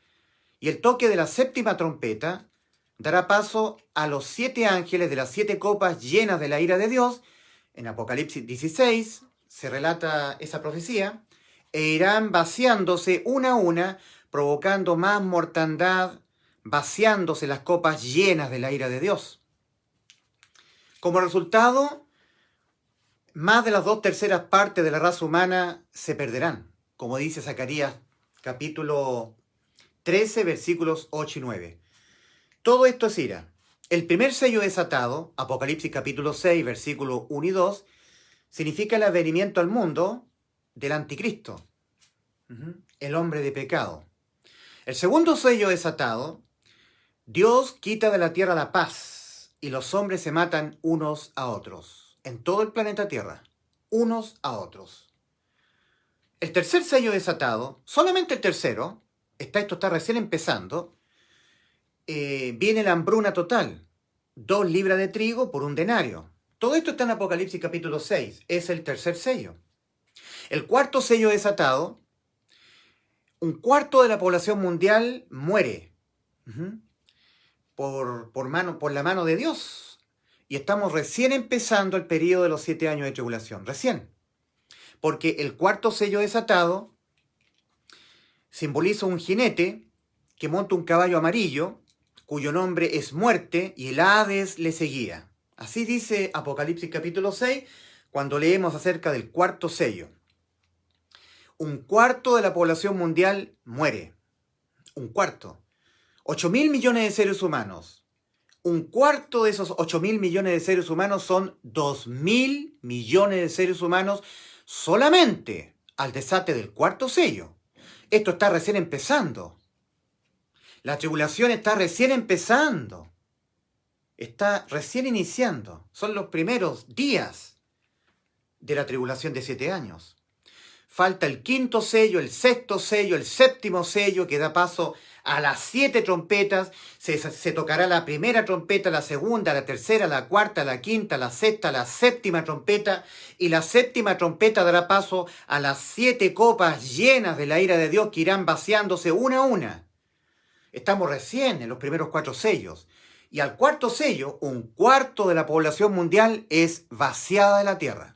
Y el toque de la séptima trompeta dará paso a los 7 ángeles de las 7 copas llenas de la ira de Dios. En Apocalipsis 16 se relata esa profecía, e irán vaciándose una a una, provocando más mortandad, vaciándose las copas llenas de la ira de Dios. Como resultado, más de las 2/3 partes de la raza humana se perderán, como dice Zacarías capítulo 13, versículos 8 y 9. Todo esto es ira. El primer sello desatado, Apocalipsis capítulo 6, versículos 1 y 2, significa el advenimiento al mundo del anticristo, el hombre de pecado. El segundo sello desatado, Dios quita de la tierra la paz y los hombres se matan unos a otros, en todo el planeta Tierra, unos a otros. El tercer sello desatado, solamente el tercero, esto está recién empezando, viene la hambruna total, 2 libras de trigo por 1 denario. Todo esto está en Apocalipsis capítulo 6, es el tercer sello. El cuarto sello desatado, 1/4 de la población mundial muere por la mano de Dios. Y estamos recién empezando el periodo de los 7 años de tribulación, recién. Porque el cuarto sello desatado simboliza un jinete que monta un caballo amarillo, cuyo nombre es muerte, y el Hades le seguía. Así dice Apocalipsis capítulo 6, cuando leemos acerca del cuarto sello. 1/4 de la población mundial muere. 1/4. 8.000 millones de seres humanos. 1/4 de esos 8.000 millones de seres humanos son 2.000 millones de seres humanos solamente al desate del cuarto sello. Esto está recién empezando. La tribulación está recién empezando. Está recién iniciando. Son los primeros días de la tribulación de 7 años. Falta el quinto sello, el sexto sello, el séptimo sello que da paso a las 7 trompetas. Se tocará la primera trompeta, la segunda, la tercera, la cuarta, la quinta, la sexta, la séptima trompeta. Y la séptima trompeta dará paso a las 7 copas llenas de la ira de Dios que irán vaciándose una a una. Estamos recién en los primeros 4 sellos. Y al cuarto sello, 1/4 de la población mundial es vaciada de la tierra.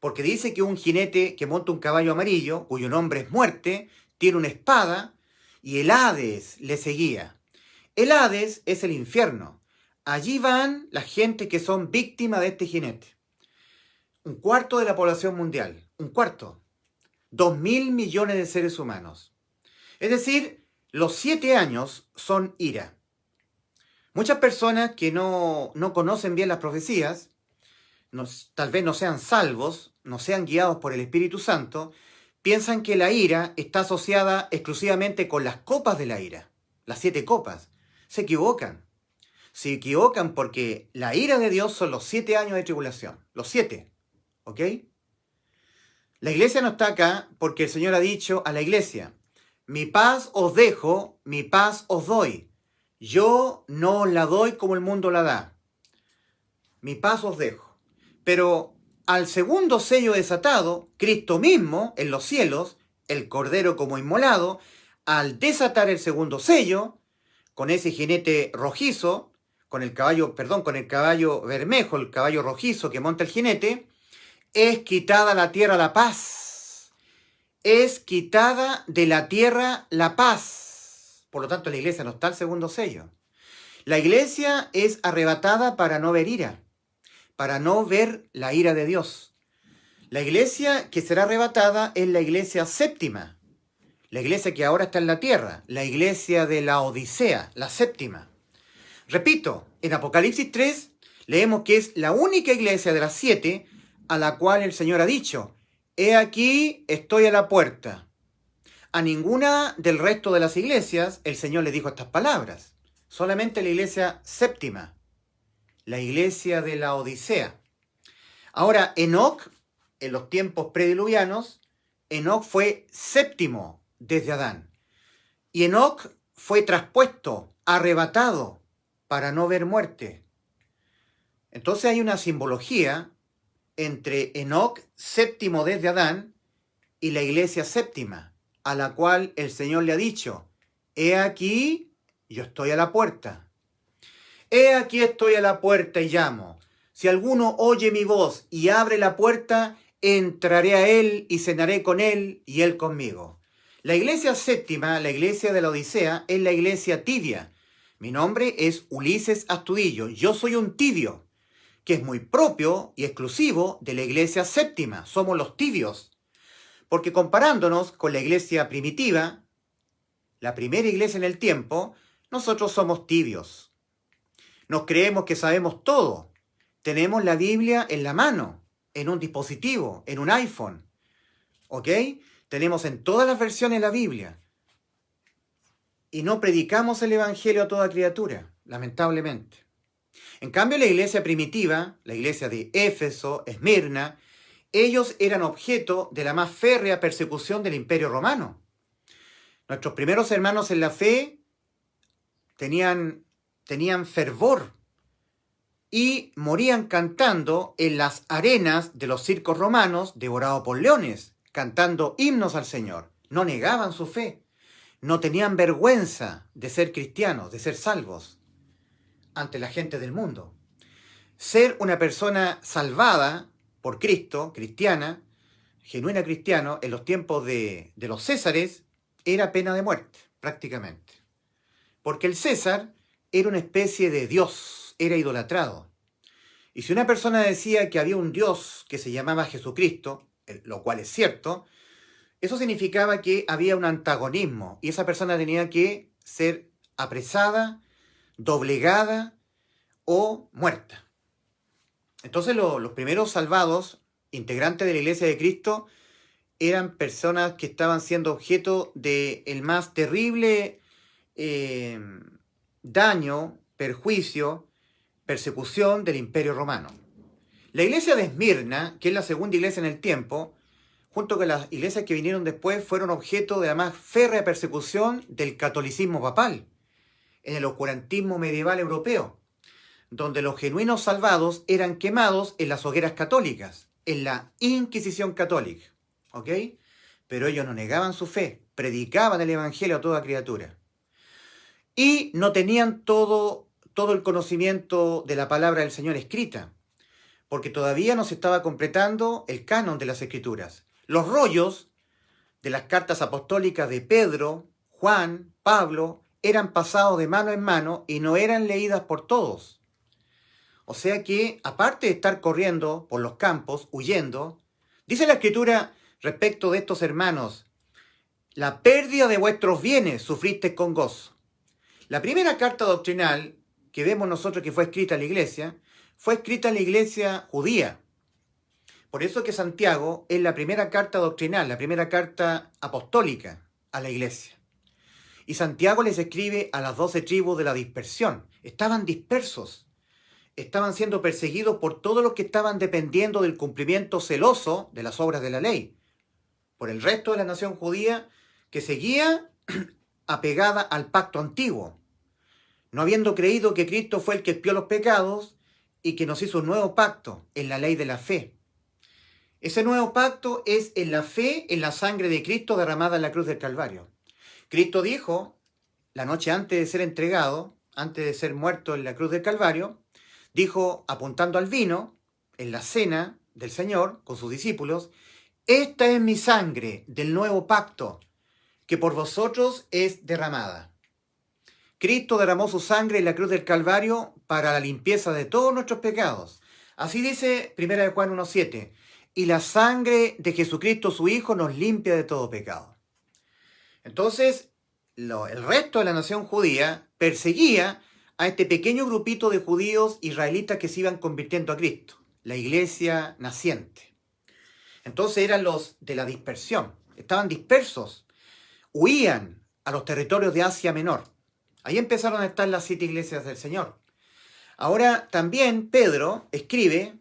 Porque dice que un jinete que monta un caballo amarillo, cuyo nombre es muerte, tiene una espada y el Hades le seguía. El Hades es el infierno. Allí van las gentes que son víctimas de este jinete. 1/4 de la población mundial. 1/4. 2.000 millones de seres humanos. Es decir, los 7 años son ira. Muchas personas que no conocen bien las profecías, tal vez no sean salvos, no sean guiados por el Espíritu Santo, piensan que la ira está asociada exclusivamente con las copas de la ira, las 7 copas. Se equivocan. Se equivocan porque la ira de Dios son los 7 años de tribulación. Los 7. ¿Ok? La iglesia no está acá porque el Señor ha dicho a la iglesia: mi paz os dejo, mi paz os doy. Yo no la doy como el mundo la da. Mi paz os dejo. Pero al segundo sello desatado, Cristo mismo, en los cielos, el Cordero como inmolado, al desatar el segundo sello, con ese jinete rojizo, con el caballo bermejo, el caballo rojizo que monta el jinete, es quitada la tierra la paz. Es quitada de la tierra la paz. Por lo tanto, la iglesia no está al segundo sello. La iglesia es arrebatada para no ver ira, para no ver la ira de Dios. La iglesia que será arrebatada es la iglesia séptima, la iglesia que ahora está en la tierra, la iglesia de la Odisea, la séptima. Repito, en Apocalipsis 3 leemos que es la única iglesia de las 7 a la cual el Señor ha dicho, he aquí, estoy a la puerta. A ninguna del resto de las iglesias el Señor le dijo estas palabras. Solamente la iglesia séptima, la iglesia de la Odisea. Ahora, Enoc, en los tiempos prediluvianos, Enoc fue séptimo desde Adán. Y Enoc fue traspuesto, arrebatado, para no ver muerte. Entonces hay una simbología entre Enoc, séptimo desde Adán, y la iglesia séptima, a la cual el Señor le ha dicho, he aquí, yo estoy a la puerta. He aquí estoy a la puerta y llamo. Si alguno oye mi voz y abre la puerta, entraré a él y cenaré con él y él conmigo. La iglesia séptima, la iglesia de la Odisea, es la iglesia tibia. Mi nombre es Ulises Astudillo. Yo soy un tibio, que es muy propio y exclusivo de la iglesia séptima. Somos los tibios. Porque comparándonos con la iglesia primitiva, la primera iglesia en el tiempo, nosotros somos tibios. Nos creemos que sabemos todo. Tenemos la Biblia en la mano, en un dispositivo, en un iPhone. ¿Ok? Tenemos en todas las versiones la Biblia. Y no predicamos el Evangelio a toda criatura, lamentablemente. En cambio, la iglesia primitiva, la iglesia de Éfeso, Esmirna, ellos eran objeto de la más férrea persecución del Imperio Romano. Nuestros primeros hermanos en la fe tenían fervor y morían cantando en las arenas de los circos romanos devorados por leones, cantando himnos al Señor. No negaban su fe, no tenían vergüenza de ser cristianos, de ser salvos ante la gente del mundo. Ser una persona salvada por Cristo, cristiana, genuina cristiano, en los tiempos de los Césares, era pena de muerte, prácticamente. Porque el César era una especie de Dios, era idolatrado. Y si una persona decía que había un Dios que se llamaba Jesucristo, lo cual es cierto, eso significaba que había un antagonismo y esa persona tenía que ser apresada, doblegada o muerta. Entonces los primeros salvados, integrantes de la Iglesia de Cristo, eran personas que estaban siendo objeto del más terrible daño, perjuicio, persecución del Imperio Romano. La iglesia de Esmirna, que es la segunda iglesia en el tiempo, junto con las iglesias que vinieron después, fueron objeto de la más férrea persecución del catolicismo papal, en el oscurantismo medieval europeo, donde los genuinos salvados eran quemados en las hogueras católicas, en la Inquisición católica, ¿ok? Pero ellos no negaban su fe, predicaban el Evangelio a toda criatura. Y no tenían todo el conocimiento de la palabra del Señor escrita, porque todavía no se estaba completando el canon de las Escrituras. Los rollos de las cartas apostólicas de Pedro, Juan, Pablo, eran pasados de mano en mano y no eran leídas por todos. O sea que, aparte de estar corriendo por los campos, huyendo, dice la Escritura respecto de estos hermanos, la pérdida de vuestros bienes sufristeis con gozo. La primera carta doctrinal que vemos nosotros que fue escrita a la iglesia, fue escrita a la iglesia judía. Por eso que Santiago es la primera carta doctrinal, la primera carta apostólica a la iglesia. Y Santiago les escribe a las 12 tribus de la dispersión. Estaban dispersos, estaban siendo perseguidos por todos los que estaban dependiendo del cumplimiento celoso de las obras de la ley, por el resto de la nación judía que seguía apegada al pacto antiguo, no habiendo creído que Cristo fue el que expió los pecados y que nos hizo un nuevo pacto en la ley de la fe. Ese nuevo pacto es en la fe, en la sangre de Cristo derramada en la cruz del Calvario. Cristo dijo, la noche antes de ser entregado, antes de ser muerto en la cruz del Calvario, dijo, apuntando al vino, en la cena del Señor, con sus discípulos, esta es mi sangre del nuevo pacto, que por vosotros es derramada. Cristo derramó su sangre en la cruz del Calvario para la limpieza de todos nuestros pecados. Así dice 1 Juan 1:7. Y la sangre de Jesucristo su Hijo nos limpia de todo pecado. Entonces, el resto de la nación judía perseguía a este pequeño grupito de judíos israelitas que se iban convirtiendo a Cristo, la iglesia naciente. Entonces eran los de la dispersión, estaban dispersos, huían a los territorios de Asia Menor. Ahí empezaron a estar las 7 iglesias del Señor. Ahora también Pedro escribe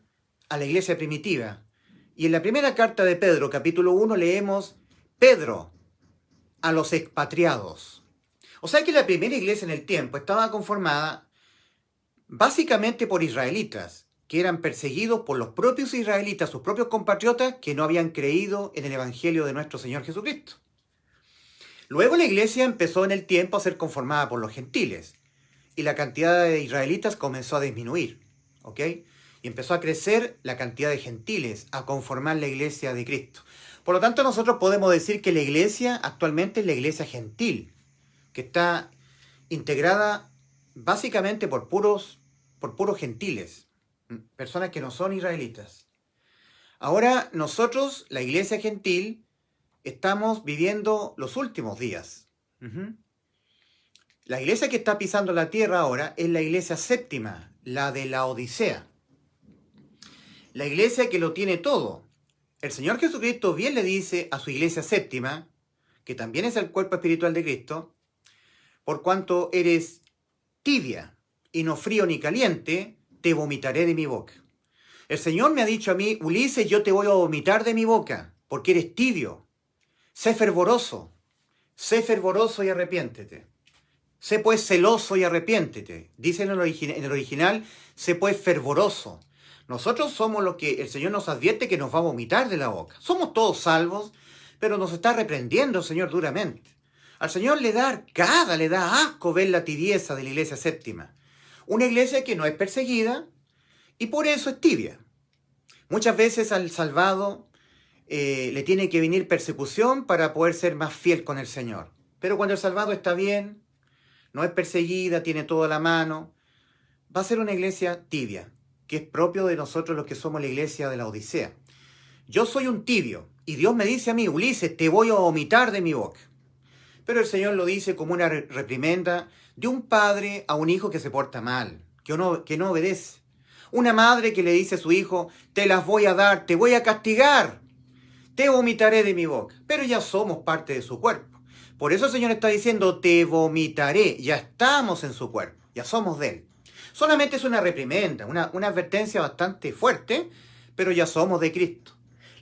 a la iglesia primitiva. Y en la primera carta de Pedro, capítulo 1, leemos: Pedro, a los expatriados. O sea que la primera iglesia en el tiempo estaba conformada básicamente por israelitas, que eran perseguidos por los propios israelitas, sus propios compatriotas, que no habían creído en el Evangelio de nuestro Señor Jesucristo. Luego la iglesia empezó en el tiempo a ser conformada por los gentiles, y la cantidad de israelitas comenzó a disminuir, ¿ok? Y empezó a crecer la cantidad de gentiles, a conformar la iglesia de Cristo. Por lo tanto, nosotros podemos decir que la iglesia actualmente es la iglesia gentil, que está integrada básicamente por puros gentiles, personas que no son israelitas. Ahora nosotros, la iglesia gentil, estamos viviendo los últimos días. La iglesia que está pisando la tierra ahora es la iglesia séptima, la de la Odisea. La iglesia que lo tiene todo. El Señor Jesucristo bien le dice a su iglesia séptima, que también es el cuerpo espiritual de Cristo: por cuanto eres tibia y no frío ni caliente, te vomitaré de mi boca. El Señor me ha dicho a mí: Ulises, yo te voy a vomitar de mi boca, porque eres tibio. Sé fervoroso y arrepiéntete. Sé pues celoso y arrepiéntete. Dice en el original, sé pues fervoroso. Nosotros somos los que el Señor nos advierte que nos va a vomitar de la boca. Somos todos salvos, pero nos está reprendiendo el Señor duramente. Al Señor le da arcada, le da asco ver la tibieza de la iglesia séptima. Una iglesia que no es perseguida y por eso es tibia. Muchas veces al salvado le tiene que venir persecución para poder ser más fiel con el Señor. Pero cuando el salvado está bien, no es perseguida, tiene todo a la mano, va a ser una iglesia tibia, que es propio de nosotros los que somos la iglesia de la Odisea. Yo soy un tibio y Dios me dice a mí: Ulises, te voy a vomitar de mi boca. Pero el Señor lo dice como una reprimenda de un padre a un hijo que se porta mal, que no obedece. Una madre que le dice a su hijo: te las voy a dar, te voy a castigar, te vomitaré de mi boca. Pero ya somos parte de su cuerpo. Por eso el Señor está diciendo: te vomitaré. Ya estamos en su cuerpo, ya somos de Él. Solamente es una reprimenda, una advertencia bastante fuerte, pero ya somos de Cristo.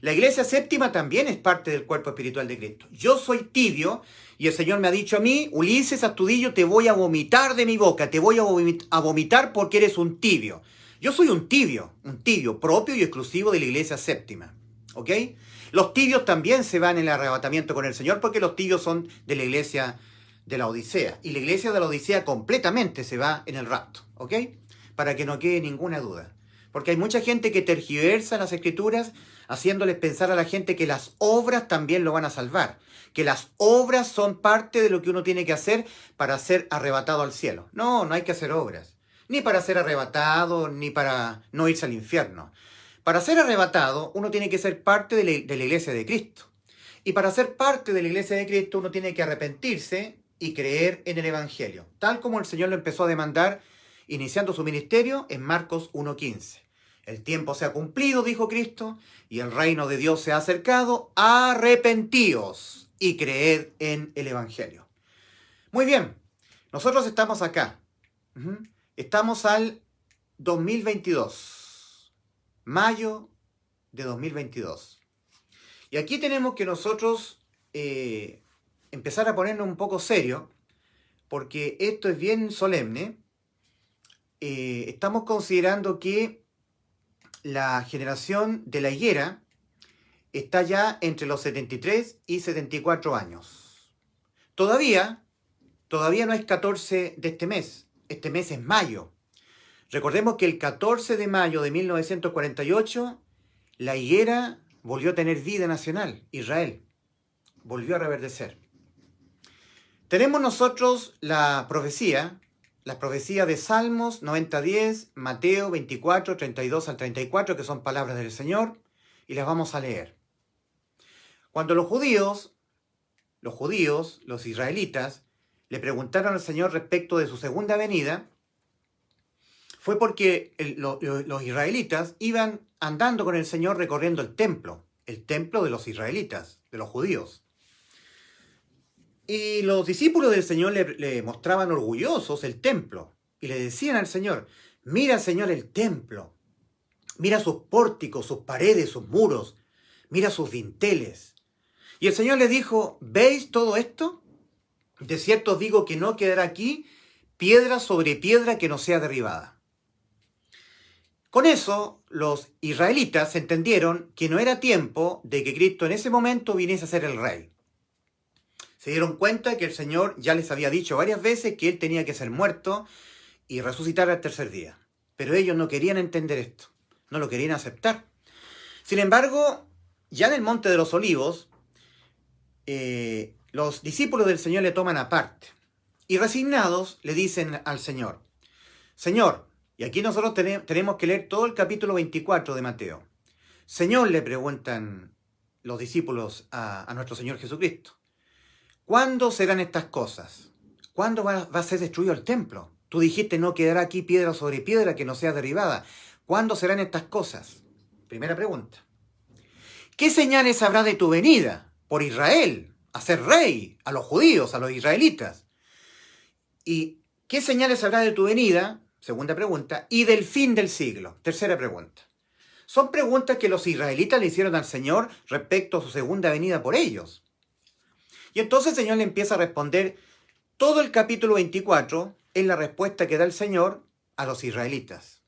La iglesia séptima también es parte del cuerpo espiritual de Cristo. Yo soy tibio y el Señor me ha dicho a mí: Ulises Astudillo, te voy a vomitar de mi boca, te voy a vomitar porque eres un tibio. Yo soy un tibio propio y exclusivo de la iglesia séptima. ¿Ok? Los tibios también se van en el arrebatamiento con el Señor, porque los tibios son de la iglesia de la Odisea. Y la iglesia de la Odisea completamente se va en el rapto. ¿Ok? Para que no quede ninguna duda. Porque hay mucha gente que tergiversa las Escrituras, haciéndoles pensar a la gente que las obras también lo van a salvar. Que las obras son parte de lo que uno tiene que hacer para ser arrebatado al cielo. No, no hay que hacer obras. Ni para ser arrebatado, ni para no irse al infierno. Para ser arrebatado, uno tiene que ser parte de la iglesia de Cristo. Y para ser parte de la iglesia de Cristo, uno tiene que arrepentirse y creer en el Evangelio. Tal como el Señor lo empezó a demandar iniciando su ministerio en Marcos 1:15. El tiempo se ha cumplido, dijo Cristo, y el reino de Dios se ha acercado. Arrepentíos y creed en el Evangelio. Muy bien, nosotros estamos acá. Estamos al 2022, mayo de 2022. Y aquí tenemos que nosotros empezar a ponernos un poco serio, porque esto es bien solemne. Estamos considerando que la generación de la higuera está ya entre los 73 y 74 años. Todavía no es 14 de este mes es mayo. Recordemos que el 14 de mayo de 1948, la higuera volvió a tener vida nacional, Israel, volvió a reverdecer. Tenemos nosotros las profecías de Salmos 90:10, Mateo 24, 32 al 34, que son palabras del Señor, y las vamos a leer. Cuando los judíos, los israelitas, le preguntaron al Señor respecto de su segunda venida, fue porque los israelitas iban andando con el Señor recorriendo el templo de los israelitas, de los judíos. Y los discípulos del Señor le mostraban orgullosos el templo y le decían al Señor: mira, Señor, el templo, mira sus pórticos, sus paredes, sus muros, mira sus dinteles. Y el Señor les dijo: ¿veis todo esto? De cierto os digo que no quedará aquí piedra sobre piedra que no sea derribada. Con eso, los israelitas entendieron que no era tiempo de que Cristo en ese momento viniese a ser el rey. Se dieron cuenta que el Señor ya les había dicho varias veces que Él tenía que ser muerto y resucitar al tercer día. Pero ellos no querían entender esto, no lo querían aceptar. Sin embargo, ya en el Monte de los Olivos, los discípulos del Señor le toman aparte y resignados le dicen al Señor: Señor, y aquí nosotros tenemos que leer todo el capítulo 24 de Mateo. Señor, le preguntan los discípulos a nuestro Señor Jesucristo: ¿cuándo serán estas cosas? ¿Cuándo va a ser destruido el templo? Tú dijiste: no quedará aquí piedra sobre piedra que no sea derribada. ¿Cuándo serán estas cosas? Primera pregunta. ¿Qué señales habrá de tu venida por Israel, a ser rey, a los judíos, a los israelitas? ¿Y qué señales habrá de tu venida? Segunda pregunta. Y del fin del siglo. Tercera pregunta. Son preguntas que los israelitas le hicieron al Señor respecto a su segunda venida por ellos. Y entonces el Señor le empieza a responder todo el capítulo 24 en la respuesta que da el Señor a los israelitas.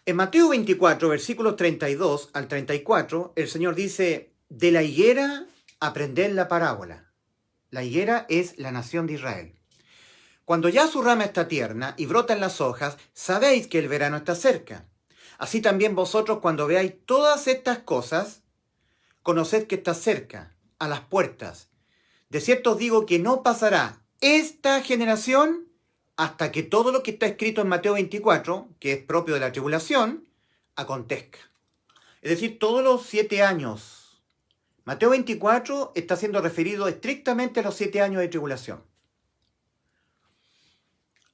En Mateo 24, versículos 32 al 34, el Señor dice: de la higuera aprended la parábola. La higuera es la nación de Israel. Cuando ya su rama está tierna y brotan las hojas, sabéis que el verano está cerca. Así también vosotros, cuando veáis todas estas cosas, conoced que está cerca, a las puertas. De cierto os digo que no pasará esta generación hasta que todo lo que está escrito en Mateo 24, que es propio de la tribulación, acontezca. Es decir, todos los 7 años. Mateo 24 está siendo referido estrictamente a los 7 años de tribulación.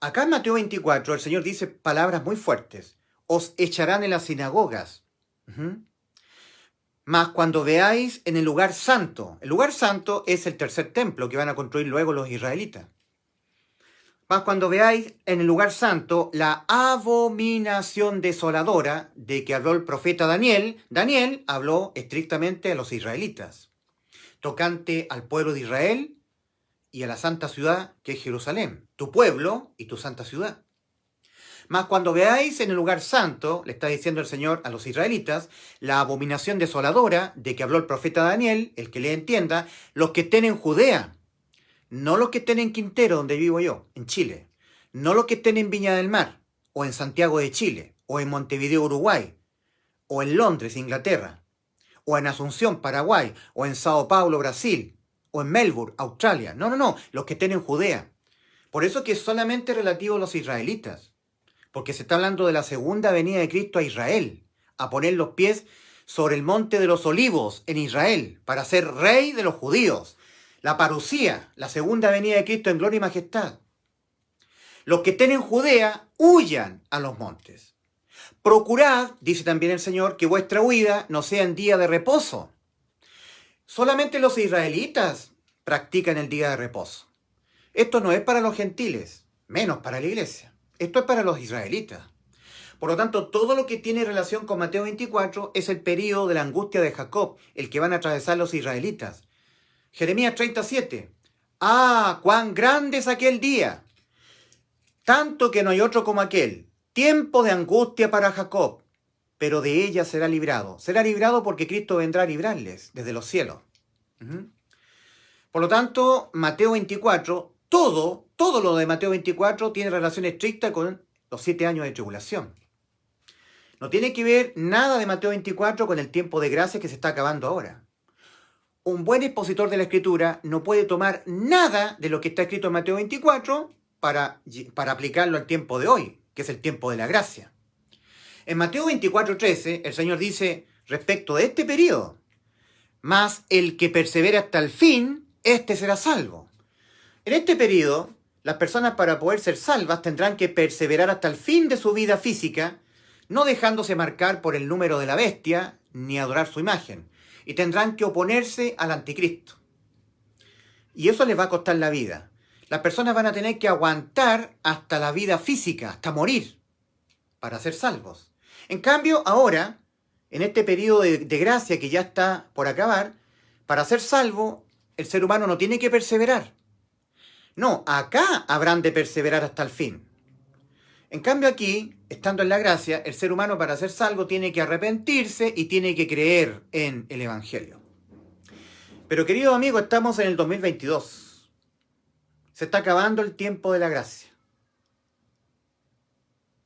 Acá en Mateo 24 el Señor dice palabras muy fuertes. Os echarán en las sinagogas. Mas cuando veáis en el lugar santo es el tercer templo que van a construir luego los israelitas. Mas cuando veáis en el lugar santo la abominación desoladora de que habló el profeta Daniel, Daniel habló estrictamente a los israelitas, tocante al pueblo de Israel y a la santa ciudad que es Jerusalén, tu pueblo y tu santa ciudad. Mas cuando veáis en el lugar santo, le está diciendo el Señor a los israelitas, la abominación desoladora de que habló el profeta Daniel, el que le entienda, los que estén en Judea, no los que estén en Quintero, donde vivo yo, en Chile, no los que estén en Viña del Mar, o en Santiago de Chile, o en Montevideo, Uruguay, o en Londres, Inglaterra, o en Asunción, Paraguay, o en Sao Paulo, Brasil, o en Melbourne, Australia. No, los que estén en Judea. Por eso que es solamente relativo a los israelitas, porque se está hablando de la segunda venida de Cristo a Israel, a poner los pies sobre el monte de los olivos en Israel, para ser rey de los judíos. La parusía, la segunda venida de Cristo en gloria y majestad. Los que estén en Judea, huyan a los montes. Procurad, dice también el Señor, que vuestra huida no sea en día de reposo. Solamente los israelitas practican el día de reposo. Esto no es para los gentiles, menos para la iglesia. Esto es para los israelitas. Por lo tanto, todo lo que tiene relación con Mateo 24 es el período de la angustia de Jacob, el que van a atravesar los israelitas. Jeremías 37. ¡Ah, cuán grande es aquel día! Tanto que no hay otro como aquel. Tiempo de angustia para Jacob, pero de ella será librado. Será librado porque Cristo vendrá a librarles desde los cielos. Por lo tanto, Mateo 24, todo lo de Mateo 24 tiene relación estricta con los 7 años de tribulación. No tiene que ver nada de Mateo 24 con el tiempo de gracia que se está acabando ahora. Un buen expositor de la Escritura no puede tomar nada de lo que está escrito en Mateo 24 para aplicarlo al tiempo de hoy, que es el tiempo de la gracia. En Mateo 24:13, el Señor dice respecto de este periodo: mas el que persevera hasta el fin, éste será salvo. En este periodo, las personas para poder ser salvas tendrán que perseverar hasta el fin de su vida física, no dejándose marcar por el número de la bestia ni adorar su imagen, y tendrán que oponerse al anticristo. Y eso les va a costar la vida. Las personas van a tener que aguantar hasta la vida física, hasta morir, para ser salvos. En cambio, ahora, en este periodo de gracia que ya está por acabar, para ser salvo, el ser humano no tiene que perseverar. No, acá habrán de perseverar hasta el fin. En cambio aquí, estando en la gracia, el ser humano para ser salvo tiene que arrepentirse y tiene que creer en el Evangelio. Pero querido amigo, estamos en el 2022. Se está acabando el tiempo de la gracia,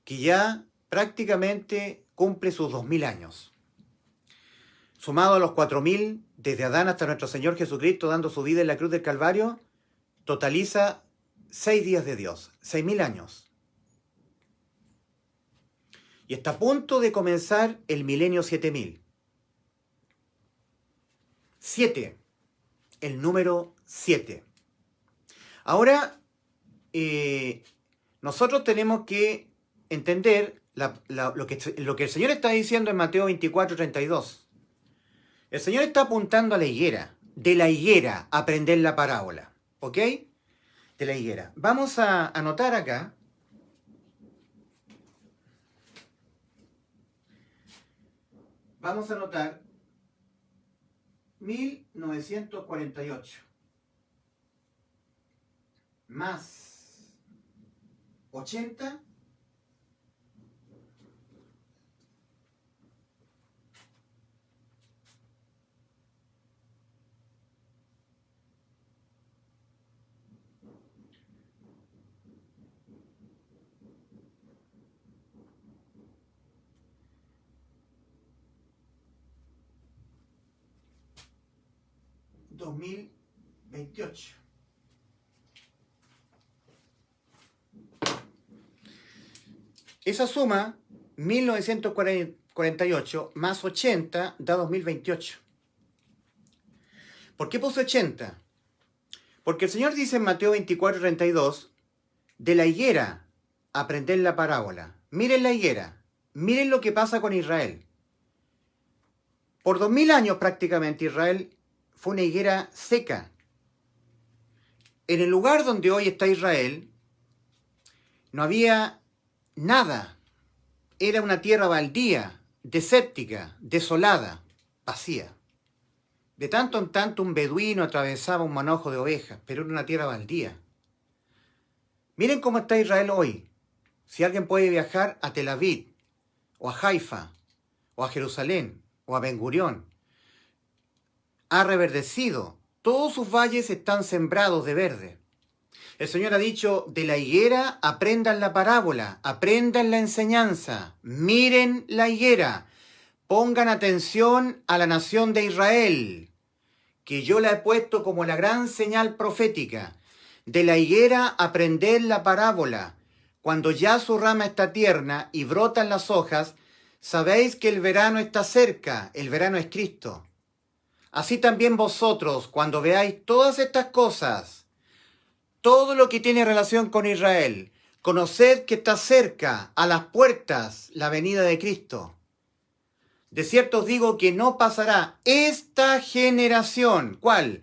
que ya prácticamente cumple sus 2000 años. Sumado a los 4000 desde Adán hasta nuestro Señor Jesucristo dando su vida en la cruz del Calvario, totaliza 6 días de Dios, 6000 años. Y está a punto de comenzar el milenio 7000. 7, el número 7. Ahora, nosotros tenemos que entender lo que el Señor está diciendo en Mateo 24:32. El Señor está apuntando a la higuera. De la higuera, aprender la parábola. ¿Ok? De la higuera. Vamos a anotar acá. Vamos a anotar 1948 más 80 2028. Esa suma, 1948 más 80, da 2028. ¿Por qué puse 80? Porque el Señor dice en Mateo 24:32, de la higuera, aprender la parábola. Miren la higuera, miren lo que pasa con Israel. Por 2000 años prácticamente Israel fue una higuera seca. En el lugar donde hoy está Israel, no había nada. Era una tierra baldía, desértica, desolada, vacía. De tanto en tanto un beduino atravesaba un manojo de ovejas, pero era una tierra baldía. Miren cómo está Israel hoy. Si alguien puede viajar a Tel Aviv, o a Haifa, o a Jerusalén, o a Ben Gurión, ha reverdecido. Todos sus valles están sembrados de verde. El Señor ha dicho, de la higuera aprendan la parábola, aprendan la enseñanza, miren la higuera, pongan atención a la nación de Israel, que yo la he puesto como la gran señal profética. De la higuera aprended la parábola. Cuando ya su rama está tierna y brotan las hojas, sabéis que el verano está cerca, el verano es Cristo. Así también vosotros, cuando veáis todas estas cosas, todo lo que tiene relación con Israel, conoced que está cerca, a las puertas, la venida de Cristo. De cierto os digo que no pasará esta generación. ¿Cuál?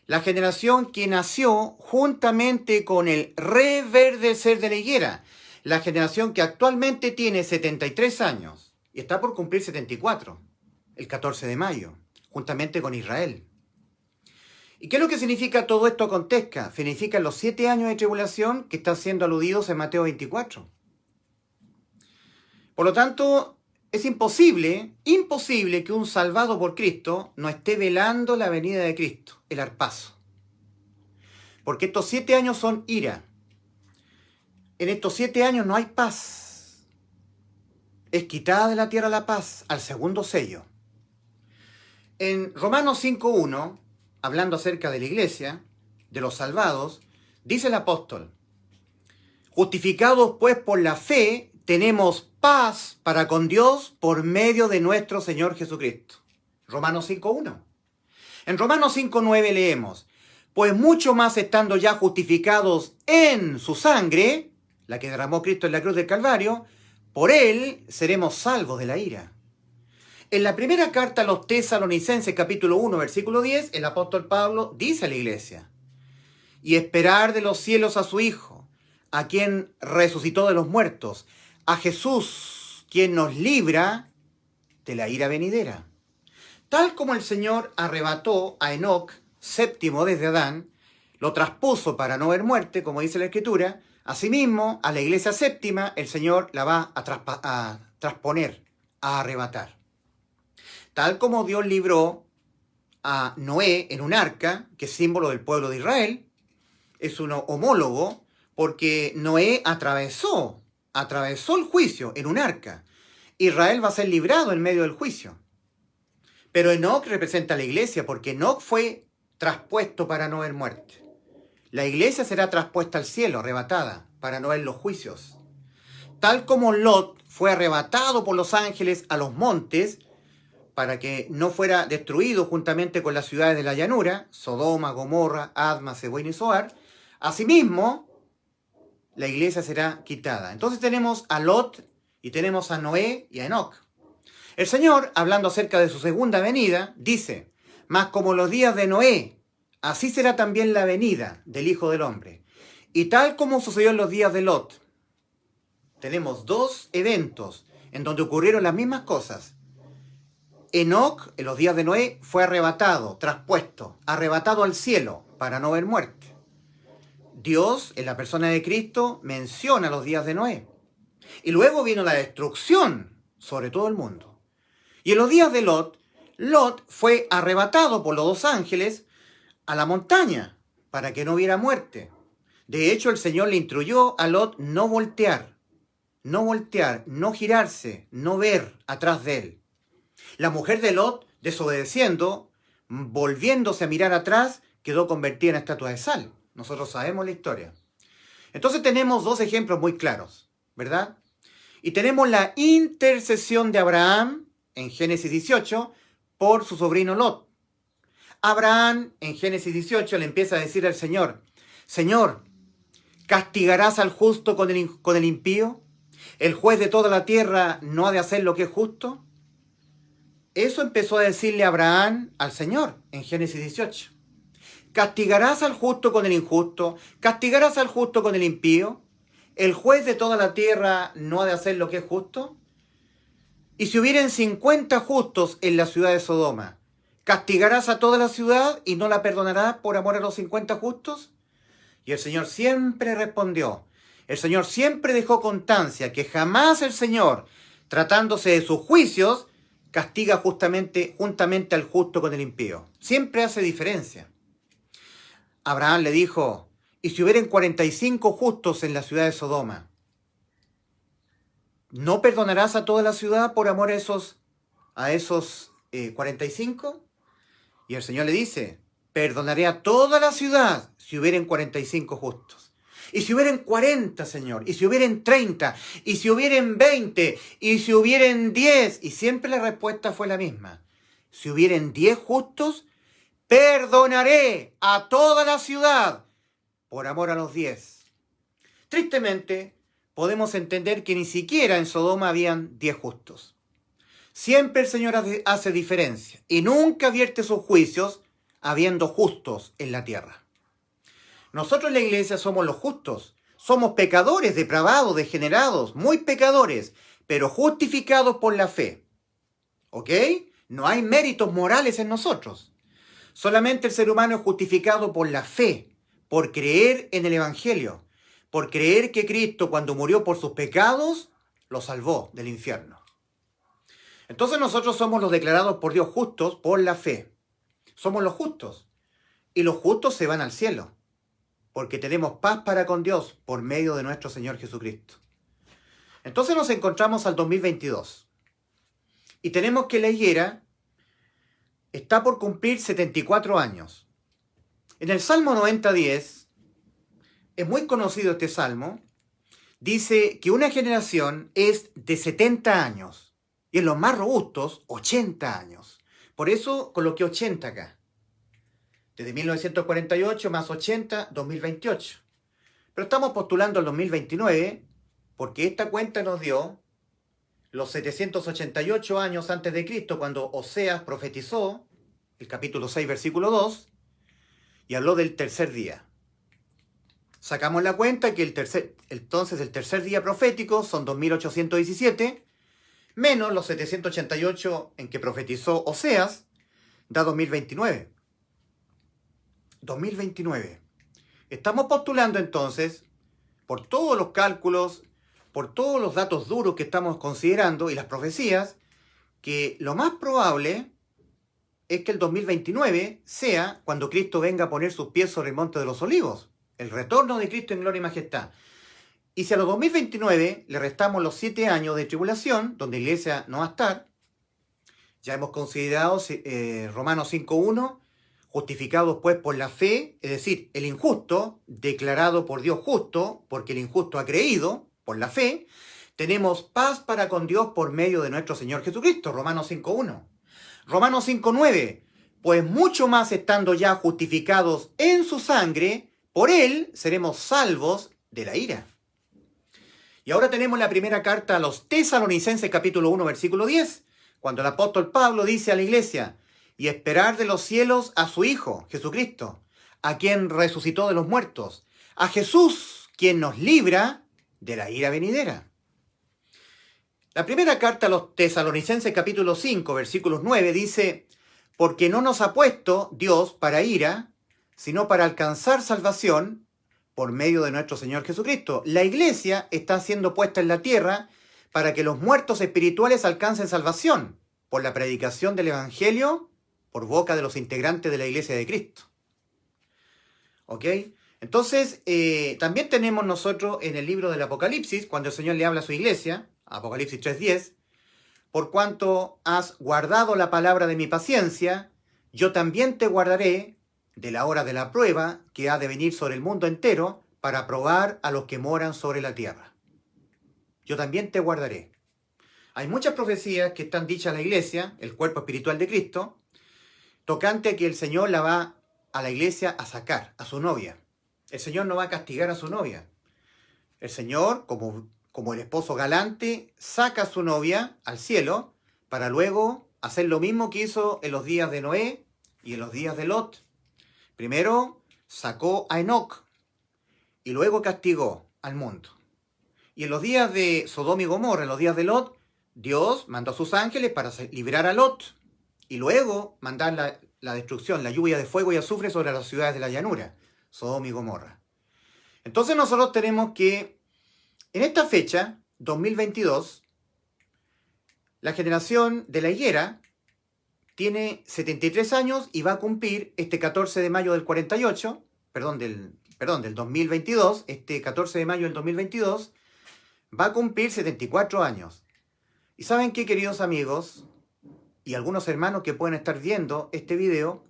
La generación que nació juntamente con el reverdecer de la higuera. La generación que actualmente tiene 73 años y está por cumplir 74, el 14 de mayo. Juntamente con Israel. ¿Y qué es lo que significa todo esto acontezca? Significan los 7 años de tribulación que están siendo aludidos en Mateo 24. Por lo tanto, es imposible que un salvado por Cristo no esté velando la venida de Cristo, el harpazo. Porque estos 7 años son ira. En estos 7 años no hay paz. Es quitada de la tierra la paz al segundo sello. En Romanos 5:1, hablando acerca de la iglesia, de los salvados, dice el apóstol, justificados pues por la fe, tenemos paz para con Dios por medio de nuestro Señor Jesucristo. Romanos 5:1. En Romanos 5:9 leemos, Pues mucho más estando ya justificados en su sangre, la que derramó Cristo en la cruz del Calvario, por él seremos salvos de la ira. En la primera carta a los Tesalonicenses, capítulo 1, versículo 10, el apóstol Pablo dice a la iglesia: y esperar de los cielos a su Hijo, a quien resucitó de los muertos, a Jesús, quien nos libra de la ira venidera. Tal como el Señor arrebató a Enoc, séptimo desde Adán, lo traspuso para no ver muerte, como dice la Escritura, asimismo a la iglesia séptima el Señor la va a trasponer, a arrebatar. Tal como Dios libró a Noé en un arca, que es símbolo del pueblo de Israel, es un homólogo, porque Noé atravesó el juicio en un arca. Israel va a ser librado en medio del juicio. Pero Enoc representa a la iglesia, porque Enoc fue traspuesto para no ver muerte. La iglesia será traspuesta al cielo, arrebatada, para no ver los juicios. Tal como Lot fue arrebatado por los ángeles a los montes, para que no fuera destruido juntamente con las ciudades de la llanura, Sodoma, Gomorra, Adma, Seboín y Zoar, asimismo, la iglesia será quitada. Entonces tenemos a Lot y tenemos a Noé y a Enoc. El Señor, hablando acerca de su segunda venida, dice: mas como los días de Noé, así será también la venida del Hijo del Hombre. Y tal como sucedió en los días de Lot, tenemos dos eventos en donde ocurrieron las mismas cosas. Enoc, en los días de Noé, fue arrebatado, traspuesto, arrebatado al cielo para no ver muerte. Dios, en la persona de Cristo, menciona los días de Noé. Y luego vino la destrucción sobre todo el mundo. Y en los días de Lot, Lot fue arrebatado por los dos ángeles a la montaña para que no hubiera muerte. De hecho, el Señor le instruyó a Lot no voltear, no girarse, no ver atrás de él. La mujer de Lot, desobedeciendo, volviéndose a mirar atrás, quedó convertida en estatua de sal. Nosotros sabemos la historia. Entonces tenemos dos ejemplos muy claros, ¿verdad? Y tenemos la intercesión de Abraham en Génesis 18 por su sobrino Lot. Abraham en Génesis 18 le empieza a decir al Señor: Señor, ¿castigarás al justo con el impío? ¿El juez de toda la tierra no ha de hacer lo que es justo? Eso empezó a decirle Abraham al Señor en Génesis 18. ¿Castigarás al justo con el injusto? ¿Castigarás al justo con el impío? ¿El juez de toda la tierra no ha de hacer lo que es justo? Y si hubieren 50 justos en la ciudad de Sodoma, ¿castigarás a toda la ciudad y no la perdonarás por amor a los 50 justos? Y el Señor siempre respondió, el Señor siempre dejó constancia que jamás el Señor, tratándose de sus juicios, castiga juntamente al justo con el impío. Siempre hace diferencia. Abraham le dijo: ¿y si hubieren 45 justos en la ciudad de Sodoma, no perdonarás a toda la ciudad por amor a esos 45? Y el Señor le dice: perdonaré a toda la ciudad si hubieren 45 justos. Y si hubieren 40, Señor, y si hubieren 30, y si hubieren 20, y si hubieren 10, y siempre la respuesta fue la misma: si hubieren 10 justos, perdonaré a toda la ciudad por amor a los 10. Tristemente, podemos entender que ni siquiera en Sodoma habían 10 justos. Siempre el Señor hace diferencia y nunca vierte sus juicios habiendo justos en la tierra. Nosotros en la iglesia somos los justos, somos pecadores, depravados, degenerados, muy pecadores, pero justificados por la fe. ¿Ok? No hay méritos morales en nosotros. Solamente el ser humano es justificado por la fe, por creer en el Evangelio, por creer que Cristo, cuando murió por sus pecados, lo salvó del infierno. Entonces nosotros somos los declarados por Dios justos por la fe. Somos los justos. Y los justos se van al cielo, porque tenemos paz para con Dios por medio de nuestro Señor Jesucristo. Entonces nos encontramos al 2022. Y tenemos que la higuera está por cumplir 74 años. En el Salmo 90:10, es muy conocido este salmo, dice que una generación es de 70 años y en los más robustos 80 años. Por eso coloqué 80 acá. Desde 1948 más 80, 2028. Pero estamos postulando el 2029 porque esta cuenta nos dio los 788 años antes de Cristo, cuando Oseas profetizó, el capítulo 6, versículo 2, y habló del tercer día. Sacamos la cuenta que entonces el tercer día profético son 2817, menos los 788 en que profetizó Oseas, da 2029. 2029. Estamos postulando entonces, por todos los cálculos, por todos los datos duros que estamos considerando y las profecías, que lo más probable es que el 2029 sea cuando Cristo venga a poner sus pies sobre el monte de los olivos, el retorno de Cristo en gloria y majestad. Y si a los 2029 le restamos los 7 años de tribulación, donde la iglesia no va a estar, ya hemos considerado Romanos 5.1, justificados pues por la fe, es decir, el injusto, declarado por Dios justo, porque el injusto ha creído, por la fe, tenemos paz para con Dios por medio de nuestro Señor Jesucristo, Romanos 5.1. Romanos 5.9, pues mucho más estando ya justificados en su sangre, por él seremos salvos de la ira. Y ahora tenemos la primera carta a los Tesalonicenses, capítulo 1, versículo 10, cuando el apóstol Pablo dice a la iglesia, y esperar de los cielos a su Hijo, Jesucristo, a quien resucitó de los muertos, a Jesús, quien nos libra de la ira venidera. La primera carta a los Tesalonicenses, capítulo 5, versículos 9, dice, porque no nos ha puesto Dios para ira, sino para alcanzar salvación por medio de nuestro Señor Jesucristo. La iglesia está siendo puesta en la tierra para que los muertos espirituales alcancen salvación por la predicación del Evangelio por boca de los integrantes de la iglesia de Cristo. ¿Ok? Entonces, también tenemos nosotros en el libro del Apocalipsis, cuando el Señor le habla a su iglesia, Apocalipsis 3.10, por cuanto has guardado la palabra de mi paciencia, yo también te guardaré de la hora de la prueba que ha de venir sobre el mundo entero para probar a los que moran sobre la tierra. Yo también te guardaré. Hay muchas profecías que están dichas a la iglesia, el cuerpo espiritual de Cristo, tocante a que el Señor la va a la iglesia a sacar, a su novia. El Señor no va a castigar a su novia. El Señor, como el esposo galante, saca a su novia al cielo para luego hacer lo mismo que hizo en los días de Noé y en los días de Lot. Primero sacó a Enoc y luego castigó al mundo. Y en los días de Sodoma y Gomorra, en los días de Lot, Dios mandó a sus ángeles para librar a Lot y luego mandar la destrucción, la lluvia de fuego y azufre sobre las ciudades de la llanura, Sodoma y Gomorra. Entonces nosotros tenemos que, en esta fecha, 2022, la generación de la higuera tiene 73 años y va a cumplir este 14 de mayo del 48, del 2022, este 14 de mayo del 2022, va a cumplir 74 años. ¿Y saben qué, queridos amigos, y algunos hermanos que pueden estar viendo este video?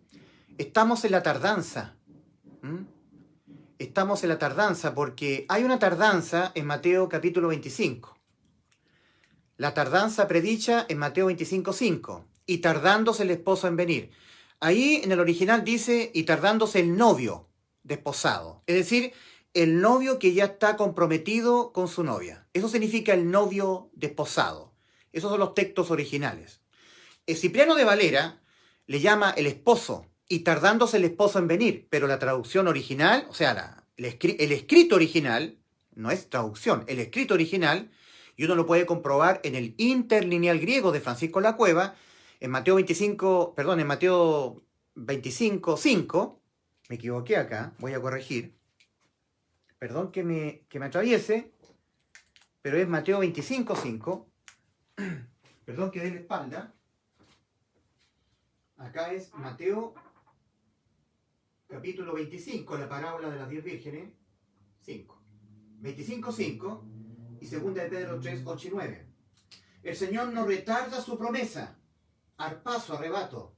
Estamos en la tardanza. Estamos en la tardanza porque hay una tardanza en Mateo capítulo 25. La tardanza predicha en Mateo 25:5. Y tardándose el esposo en venir. Ahí en el original dice, y tardándose el novio desposado. Es decir, el novio que ya está comprometido con su novia. Eso significa el novio desposado. Esos son los textos originales. El Cipriano de Valera le llama el esposo, y tardándose el esposo en venir, pero la traducción original, o sea, el escrito original, no es traducción, el escrito original, y uno lo puede comprobar en el interlineal griego de Francisco La Cueva, en Mateo 25:5, me equivoqué acá, voy a corregir, perdón que me atraviese, pero es Mateo 25:5, perdón que dé la espalda, acá es Mateo capítulo 25, la parábola de las 10 vírgenes, 5. 25:5 y 2 de Pedro 3:8-9. El Señor no retarda su promesa, al paso arrebato.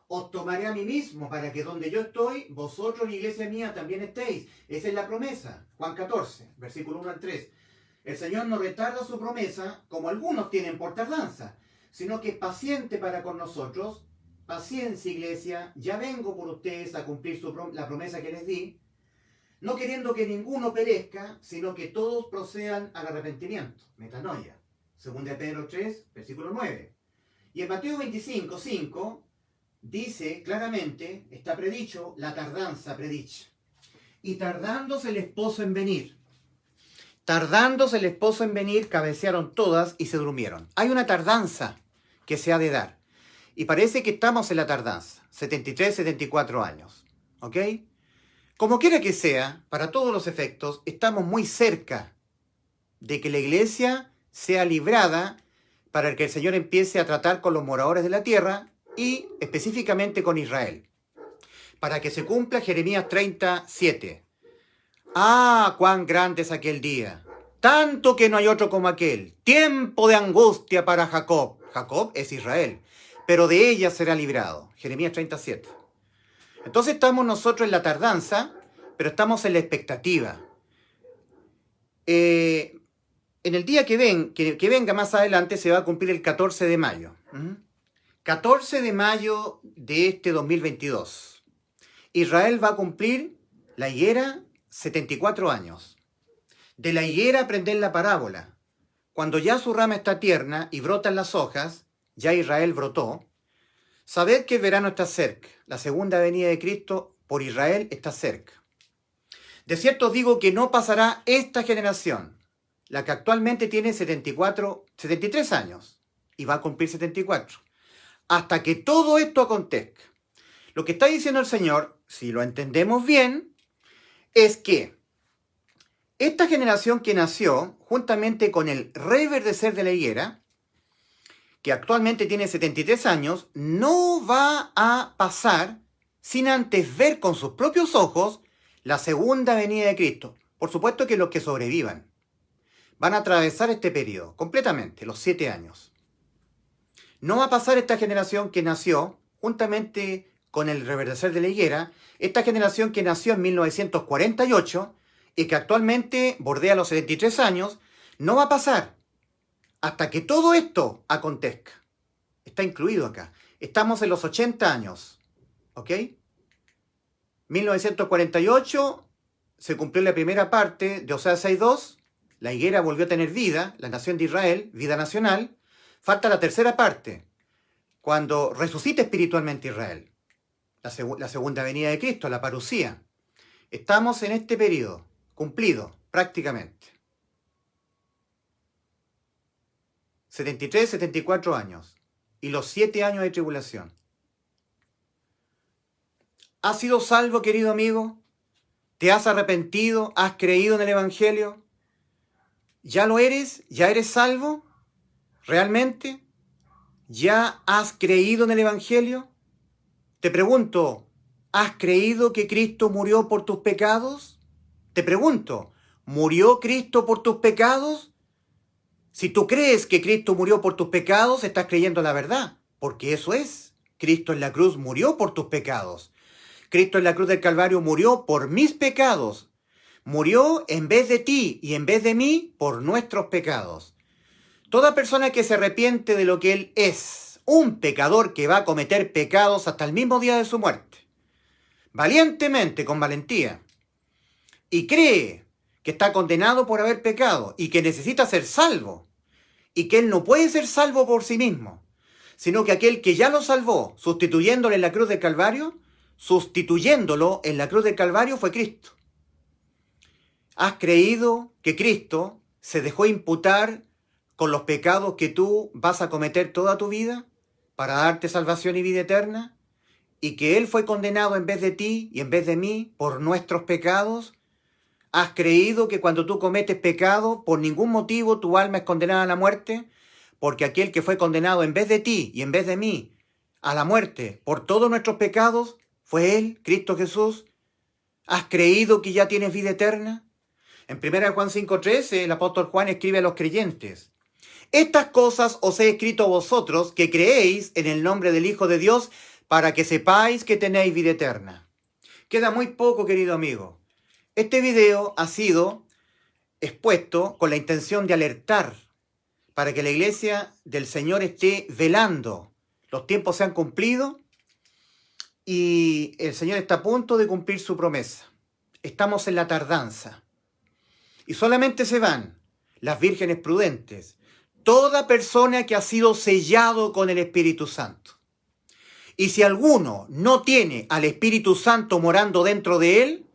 Os tomaré a mí mismo para que donde yo estoy, vosotros, iglesia mía, también estéis. Esa es la promesa. Juan 14, versículo 1-3. El Señor no retarda su promesa, como algunos tienen por tardanza, sino que es paciente para con nosotros, paciencia, iglesia, ya vengo por ustedes a cumplir la promesa que les di, no queriendo que ninguno perezca, sino que todos procedan al arrepentimiento, metanoia. Segunda de Pedro 3, versículo 9. Y en Mateo 25, 5, dice claramente, está predicho, la tardanza predicha. Y tardándose el esposo en venir. Tardándose el esposo en venir, cabecearon todas y se durmieron. Hay una tardanza que se ha de dar. Y parece que estamos en la tardanza, 73, 74 años. ¿Ok? Como quiera que sea, para todos los efectos, estamos muy cerca de que la iglesia sea librada para que el Señor empiece a tratar con los moradores de la tierra y específicamente con Israel. Para que se cumpla Jeremías 37. ¡Ah, cuán grande es aquel día! Tanto que no hay otro como aquel. Tiempo de angustia para Jacob. Jacob es Israel, pero de ella será librado. Jeremías 37. Entonces estamos nosotros en la tardanza, pero estamos en la expectativa. En el día que venga más adelante se va a cumplir el 14 de mayo. 14 de mayo de este 2022. Israel va a cumplir la higuera 74 años. De la higuera aprender la parábola. Cuando ya su rama está tierna y brotan las hojas, ya Israel brotó. Sabed que el verano está cerca. La segunda venida de Cristo por Israel está cerca. De cierto os digo que no pasará esta generación, la que actualmente tiene 73 años y va a cumplir 74, hasta que todo esto acontezca. Lo que está diciendo el Señor, si lo entendemos bien, es que esta generación que nació juntamente con el reverdecer de la higuera, que actualmente tiene 73 años, no va a pasar sin antes ver con sus propios ojos la segunda venida de Cristo. Por supuesto que los que sobrevivan van a atravesar este periodo completamente, los 7 años. No va a pasar esta generación que nació juntamente con el reverdecer de la higuera, esta generación que nació en 1948 y que actualmente bordea los 73 años, no va a pasar hasta que todo esto acontezca. Está incluido acá. Estamos en los 80 años. ¿Ok? 1948 se cumplió la primera parte de Oseas 6.2. La higuera volvió a tener vida, la nación de Israel, vida nacional. Falta la tercera parte, cuando resucite espiritualmente Israel. La segunda venida de Cristo, la parusía. Estamos en este periodo, cumplido prácticamente. 73, 74 años y los 7 años de tribulación. ¿Has sido salvo, querido amigo? ¿Te has arrepentido? ¿Has creído en el Evangelio? ¿Ya lo eres? ¿Ya eres salvo? ¿Realmente? ¿Ya has creído en el Evangelio? Te pregunto, ¿has creído que Cristo murió por tus pecados? Te pregunto, ¿murió Cristo por tus pecados? Si tú crees que Cristo murió por tus pecados, estás creyendo la verdad, porque eso es. Cristo en la cruz murió por tus pecados. Cristo en la cruz del Calvario murió por mis pecados. Murió en vez de ti y en vez de mí por nuestros pecados. Toda persona que se arrepiente de lo que él es, un pecador que va a cometer pecados hasta el mismo día de su muerte, valientemente, con valentía, y cree que está condenado por haber pecado y que necesita ser salvo, y que él no puede ser salvo por sí mismo, sino que aquel que ya lo salvó, sustituyéndolo en la cruz del Calvario, fue Cristo. ¿Has creído que Cristo se dejó imputar con los pecados que tú vas a cometer toda tu vida para darte salvación y vida eterna? ¿Y que Él fue condenado en vez de ti y en vez de mí por nuestros pecados? ¿Has creído que cuando tú cometes pecado, por ningún motivo tu alma es condenada a la muerte? Porque aquel que fue condenado en vez de ti y en vez de mí a la muerte por todos nuestros pecados fue Él, Cristo Jesús. ¿Has creído que ya tienes vida eterna? En 1 Juan 5.13 el apóstol Juan escribe a los creyentes: estas cosas os he escrito a vosotros que creéis en el nombre del Hijo de Dios, para que sepáis que tenéis vida eterna. Queda muy poco, querido amigo. Este video ha sido expuesto con la intención de alertar para que la iglesia del Señor esté velando. Los tiempos se han cumplido y el Señor está a punto de cumplir su promesa. Estamos en la tardanza. Y solamente se van las vírgenes prudentes, toda persona que ha sido sellado con el Espíritu Santo. Y si alguno no tiene al Espíritu Santo morando dentro de él,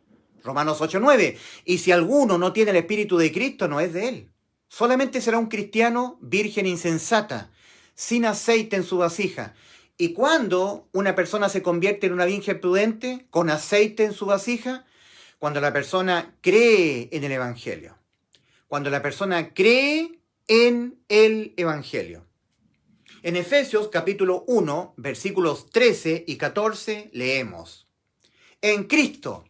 Romanos 8:9, y si alguno no tiene el Espíritu de Cristo, no es de él. Solamente será un cristiano virgen insensata, sin aceite en su vasija. ¿Y cuándo una persona se convierte en una virgen prudente, con aceite en su vasija? Cuando la persona cree en el Evangelio. Cuando la persona cree en el Evangelio. En Efesios capítulo 1, versículos 13 y 14, leemos: En Cristo,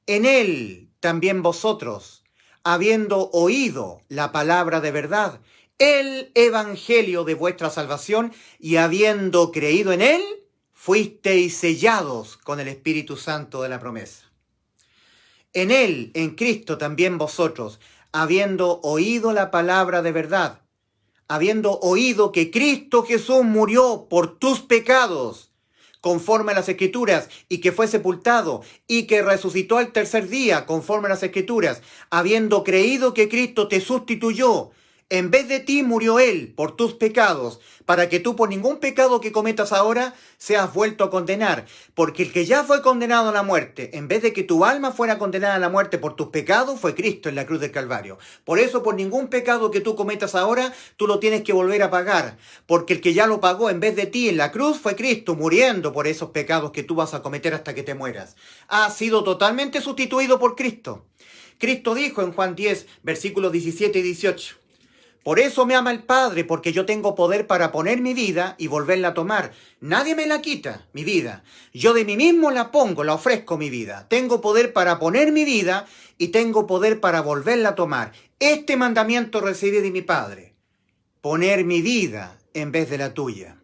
en Él también vosotros, habiendo oído la palabra de verdad, el Evangelio de vuestra salvación, y habiendo creído en Él, fuisteis sellados con el Espíritu Santo de la promesa. En Él, en Cristo también vosotros, habiendo oído la palabra de verdad, habiendo oído que Cristo Jesús murió por tus pecados, conforme a las Escrituras, y que fue sepultado, y que resucitó al tercer día, conforme a las Escrituras, habiendo creído que Cristo te sustituyó, en vez de ti murió Él por tus pecados, para que tú por ningún pecado que cometas ahora seas vuelto a condenar. Porque el que ya fue condenado a la muerte, en vez de que tu alma fuera condenada a la muerte por tus pecados, fue Cristo en la cruz del Calvario. Por eso, por ningún pecado que tú cometas ahora, tú lo tienes que volver a pagar. Porque el que ya lo pagó en vez de ti en la cruz fue Cristo, muriendo por esos pecados que tú vas a cometer hasta que te mueras. Has sido totalmente sustituido por Cristo. Cristo dijo en Juan 10, versículos 17 y 18. Por eso me ama el Padre, porque yo tengo poder para poner mi vida y volverla a tomar. Nadie me la quita, mi vida. Yo de mí mismo la pongo, la ofrezco mi vida. Tengo poder para poner mi vida y tengo poder para volverla a tomar. Este mandamiento recibí de mi Padre: poner mi vida en vez de la tuya.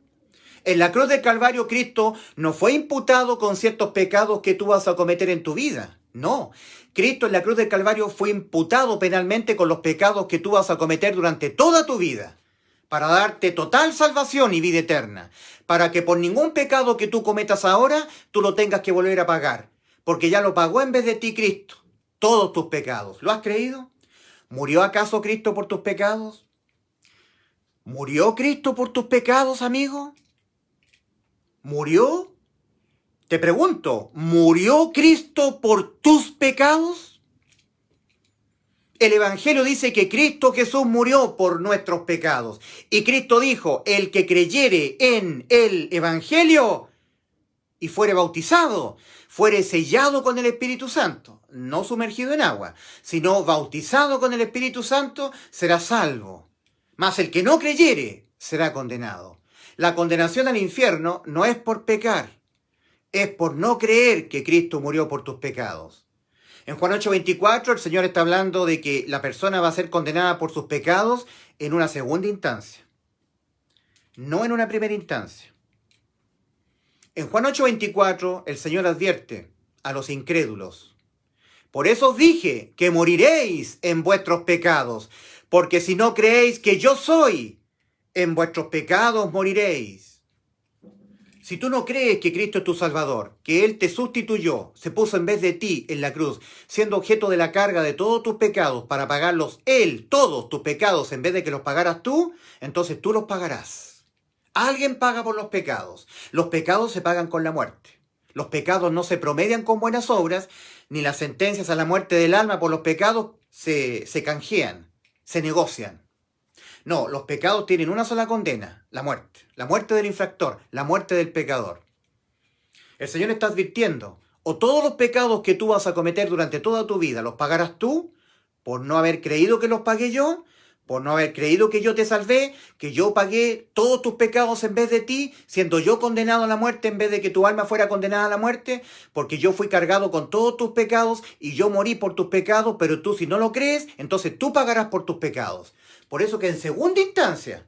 En la cruz del Calvario, Cristo no fue imputado con ciertos pecados que tú vas a cometer en tu vida. No, Cristo en la cruz del Calvario fue imputado penalmente con los pecados que tú vas a cometer durante toda tu vida, para darte total salvación y vida eterna, para que por ningún pecado que tú cometas ahora, tú lo tengas que volver a pagar, porque ya lo pagó en vez de ti Cristo, todos tus pecados. ¿Lo has creído? ¿Murió acaso Cristo por tus pecados? ¿Murió Cristo por tus pecados, amigo? ¿Murió? Te pregunto, ¿murió Cristo por tus pecados? El Evangelio dice que Cristo Jesús murió por nuestros pecados. Y Cristo dijo: el que creyere en el Evangelio y fuere bautizado, fuere sellado con el Espíritu Santo, no sumergido en agua, sino bautizado con el Espíritu Santo, será salvo. Mas el que no creyere será condenado. La condenación al infierno no es por pecar, es por no creer que Cristo murió por tus pecados. En Juan 8:24 el Señor está hablando de que la persona va a ser condenada por sus pecados en una segunda instancia, no en una primera instancia. En Juan 8:24 el Señor advierte a los incrédulos: por eso os dije que moriréis en vuestros pecados, porque si no creéis que yo soy, en vuestros pecados moriréis. Si tú no crees que Cristo es tu Salvador, que Él te sustituyó, se puso en vez de ti en la cruz, siendo objeto de la carga de todos tus pecados para pagarlos Él, todos tus pecados, en vez de que los pagaras tú, entonces tú los pagarás. Alguien paga por los pecados. Los pecados se pagan con la muerte. Los pecados no se promedian con buenas obras, ni las sentencias a la muerte del alma por los pecados se canjean, se negocian. No, los pecados tienen una sola condena: la muerte del infractor, la muerte del pecador. El Señor está advirtiendo: o todos los pecados que tú vas a cometer durante toda tu vida los pagarás tú, por no haber creído que los pagué yo, por no haber creído que yo te salvé, que yo pagué todos tus pecados en vez de ti, siendo yo condenado a la muerte en vez de que tu alma fuera condenada a la muerte, porque yo fui cargado con todos tus pecados y yo morí por tus pecados, pero tú si no lo crees, entonces tú pagarás por tus pecados. Por eso que en segunda instancia,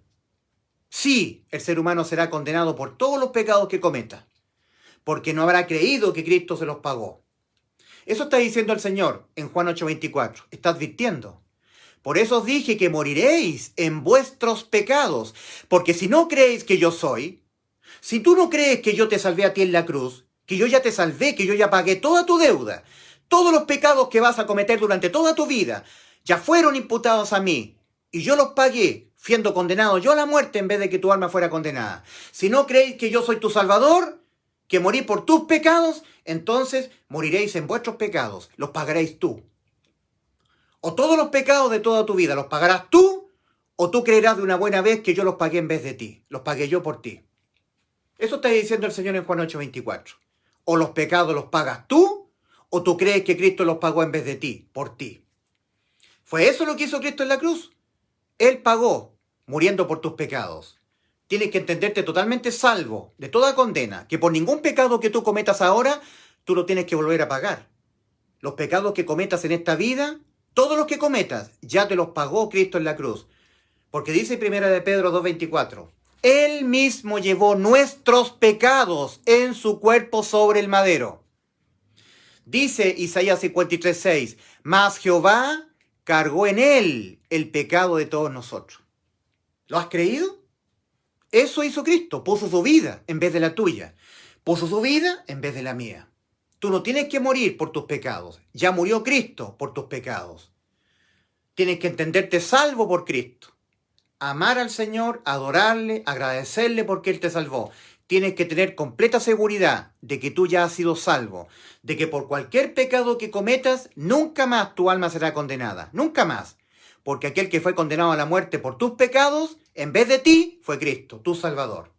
sí, el ser humano será condenado por todos los pecados que cometa, porque no habrá creído que Cristo se los pagó. Eso está diciendo el Señor en Juan 8:24. Está advirtiendo: por eso os dije que moriréis en vuestros pecados, porque si no creéis que yo soy, si tú no crees que yo te salvé a ti en la cruz, que yo ya te salvé, que yo ya pagué toda tu deuda. Todos los pecados que vas a cometer durante toda tu vida ya fueron imputados a mí y yo los pagué, siendo condenado yo a la muerte en vez de que tu alma fuera condenada. Si no creéis que yo soy tu Salvador, que morí por tus pecados, entonces moriréis en vuestros pecados, los pagaréis tú. O todos los pecados de toda tu vida los pagarás tú, o tú creerás de una buena vez que yo los pagué en vez de ti, los pagué yo por ti. Eso está diciendo el Señor en Juan 8:24. O los pecados los pagas tú, o tú crees que Cristo los pagó en vez de ti, por ti. ¿Fue eso lo que hizo Cristo en la cruz? Él pagó, muriendo por tus pecados. Tienes que entenderte totalmente salvo de toda condena, que por ningún pecado que tú cometas ahora, tú lo tienes que volver a pagar. Los pecados que cometas en esta vida, todos los que cometas, ya te los pagó Cristo en la cruz. Porque dice 1 de Pedro 2:24, Él mismo llevó nuestros pecados en su cuerpo sobre el madero. Dice Isaías 53:6, mas Jehová cargó en él el pecado de todos nosotros. ¿Lo has creído? Eso hizo Cristo, puso su vida en vez de la tuya, puso su vida en vez de la mía. Tú no tienes que morir por tus pecados, ya murió Cristo por tus pecados. Tienes que entenderte salvo por Cristo, amar al Señor, adorarle, agradecerle porque Él te salvó. Tienes que tener completa seguridad de que tú ya has sido salvo, de que por cualquier pecado que cometas, nunca más tu alma será condenada, nunca más. Porque aquel que fue condenado a la muerte por tus pecados, en vez de ti, fue Cristo, tu Salvador.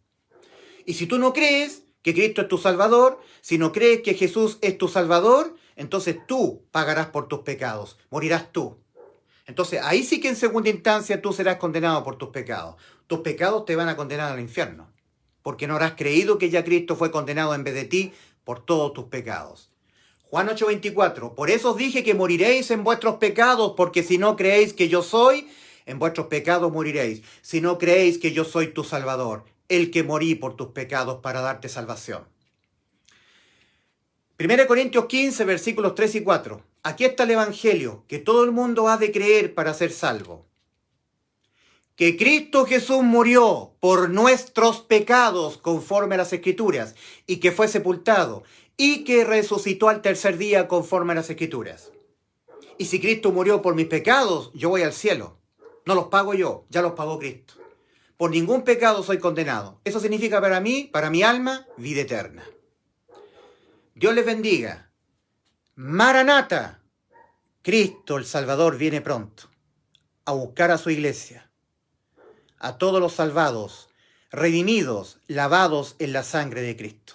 Y si tú no crees que Cristo es tu Salvador, si no crees que Jesús es tu Salvador, entonces tú pagarás por tus pecados, morirás tú. Entonces ahí sí que en segunda instancia tú serás condenado por tus pecados. Tus pecados te van a condenar al infierno, porque no habrás creído que ya Cristo fue condenado en vez de ti por todos tus pecados. Juan 8:24, por eso os dije que moriréis en vuestros pecados, porque si no creéis que yo soy, en vuestros pecados moriréis. Si no creéis que yo soy tu Salvador, el que morí por tus pecados para darte salvación. 1 Corintios 15, versículos 3 y 4. Aquí está el Evangelio, que todo el mundo ha de creer para ser salvo. Que Cristo Jesús murió por nuestros pecados conforme a las Escrituras, y que fue sepultado, y que resucitó al tercer día conforme a las Escrituras. Y si Cristo murió por mis pecados, yo voy al cielo. No los pago yo, ya los pagó Cristo. Por ningún pecado soy condenado. Eso significa para mí, para mi alma, vida eterna. Dios les bendiga. Maranata. Cristo el Salvador viene pronto a buscar a su iglesia, a todos los salvados, redimidos, lavados en la sangre de Cristo.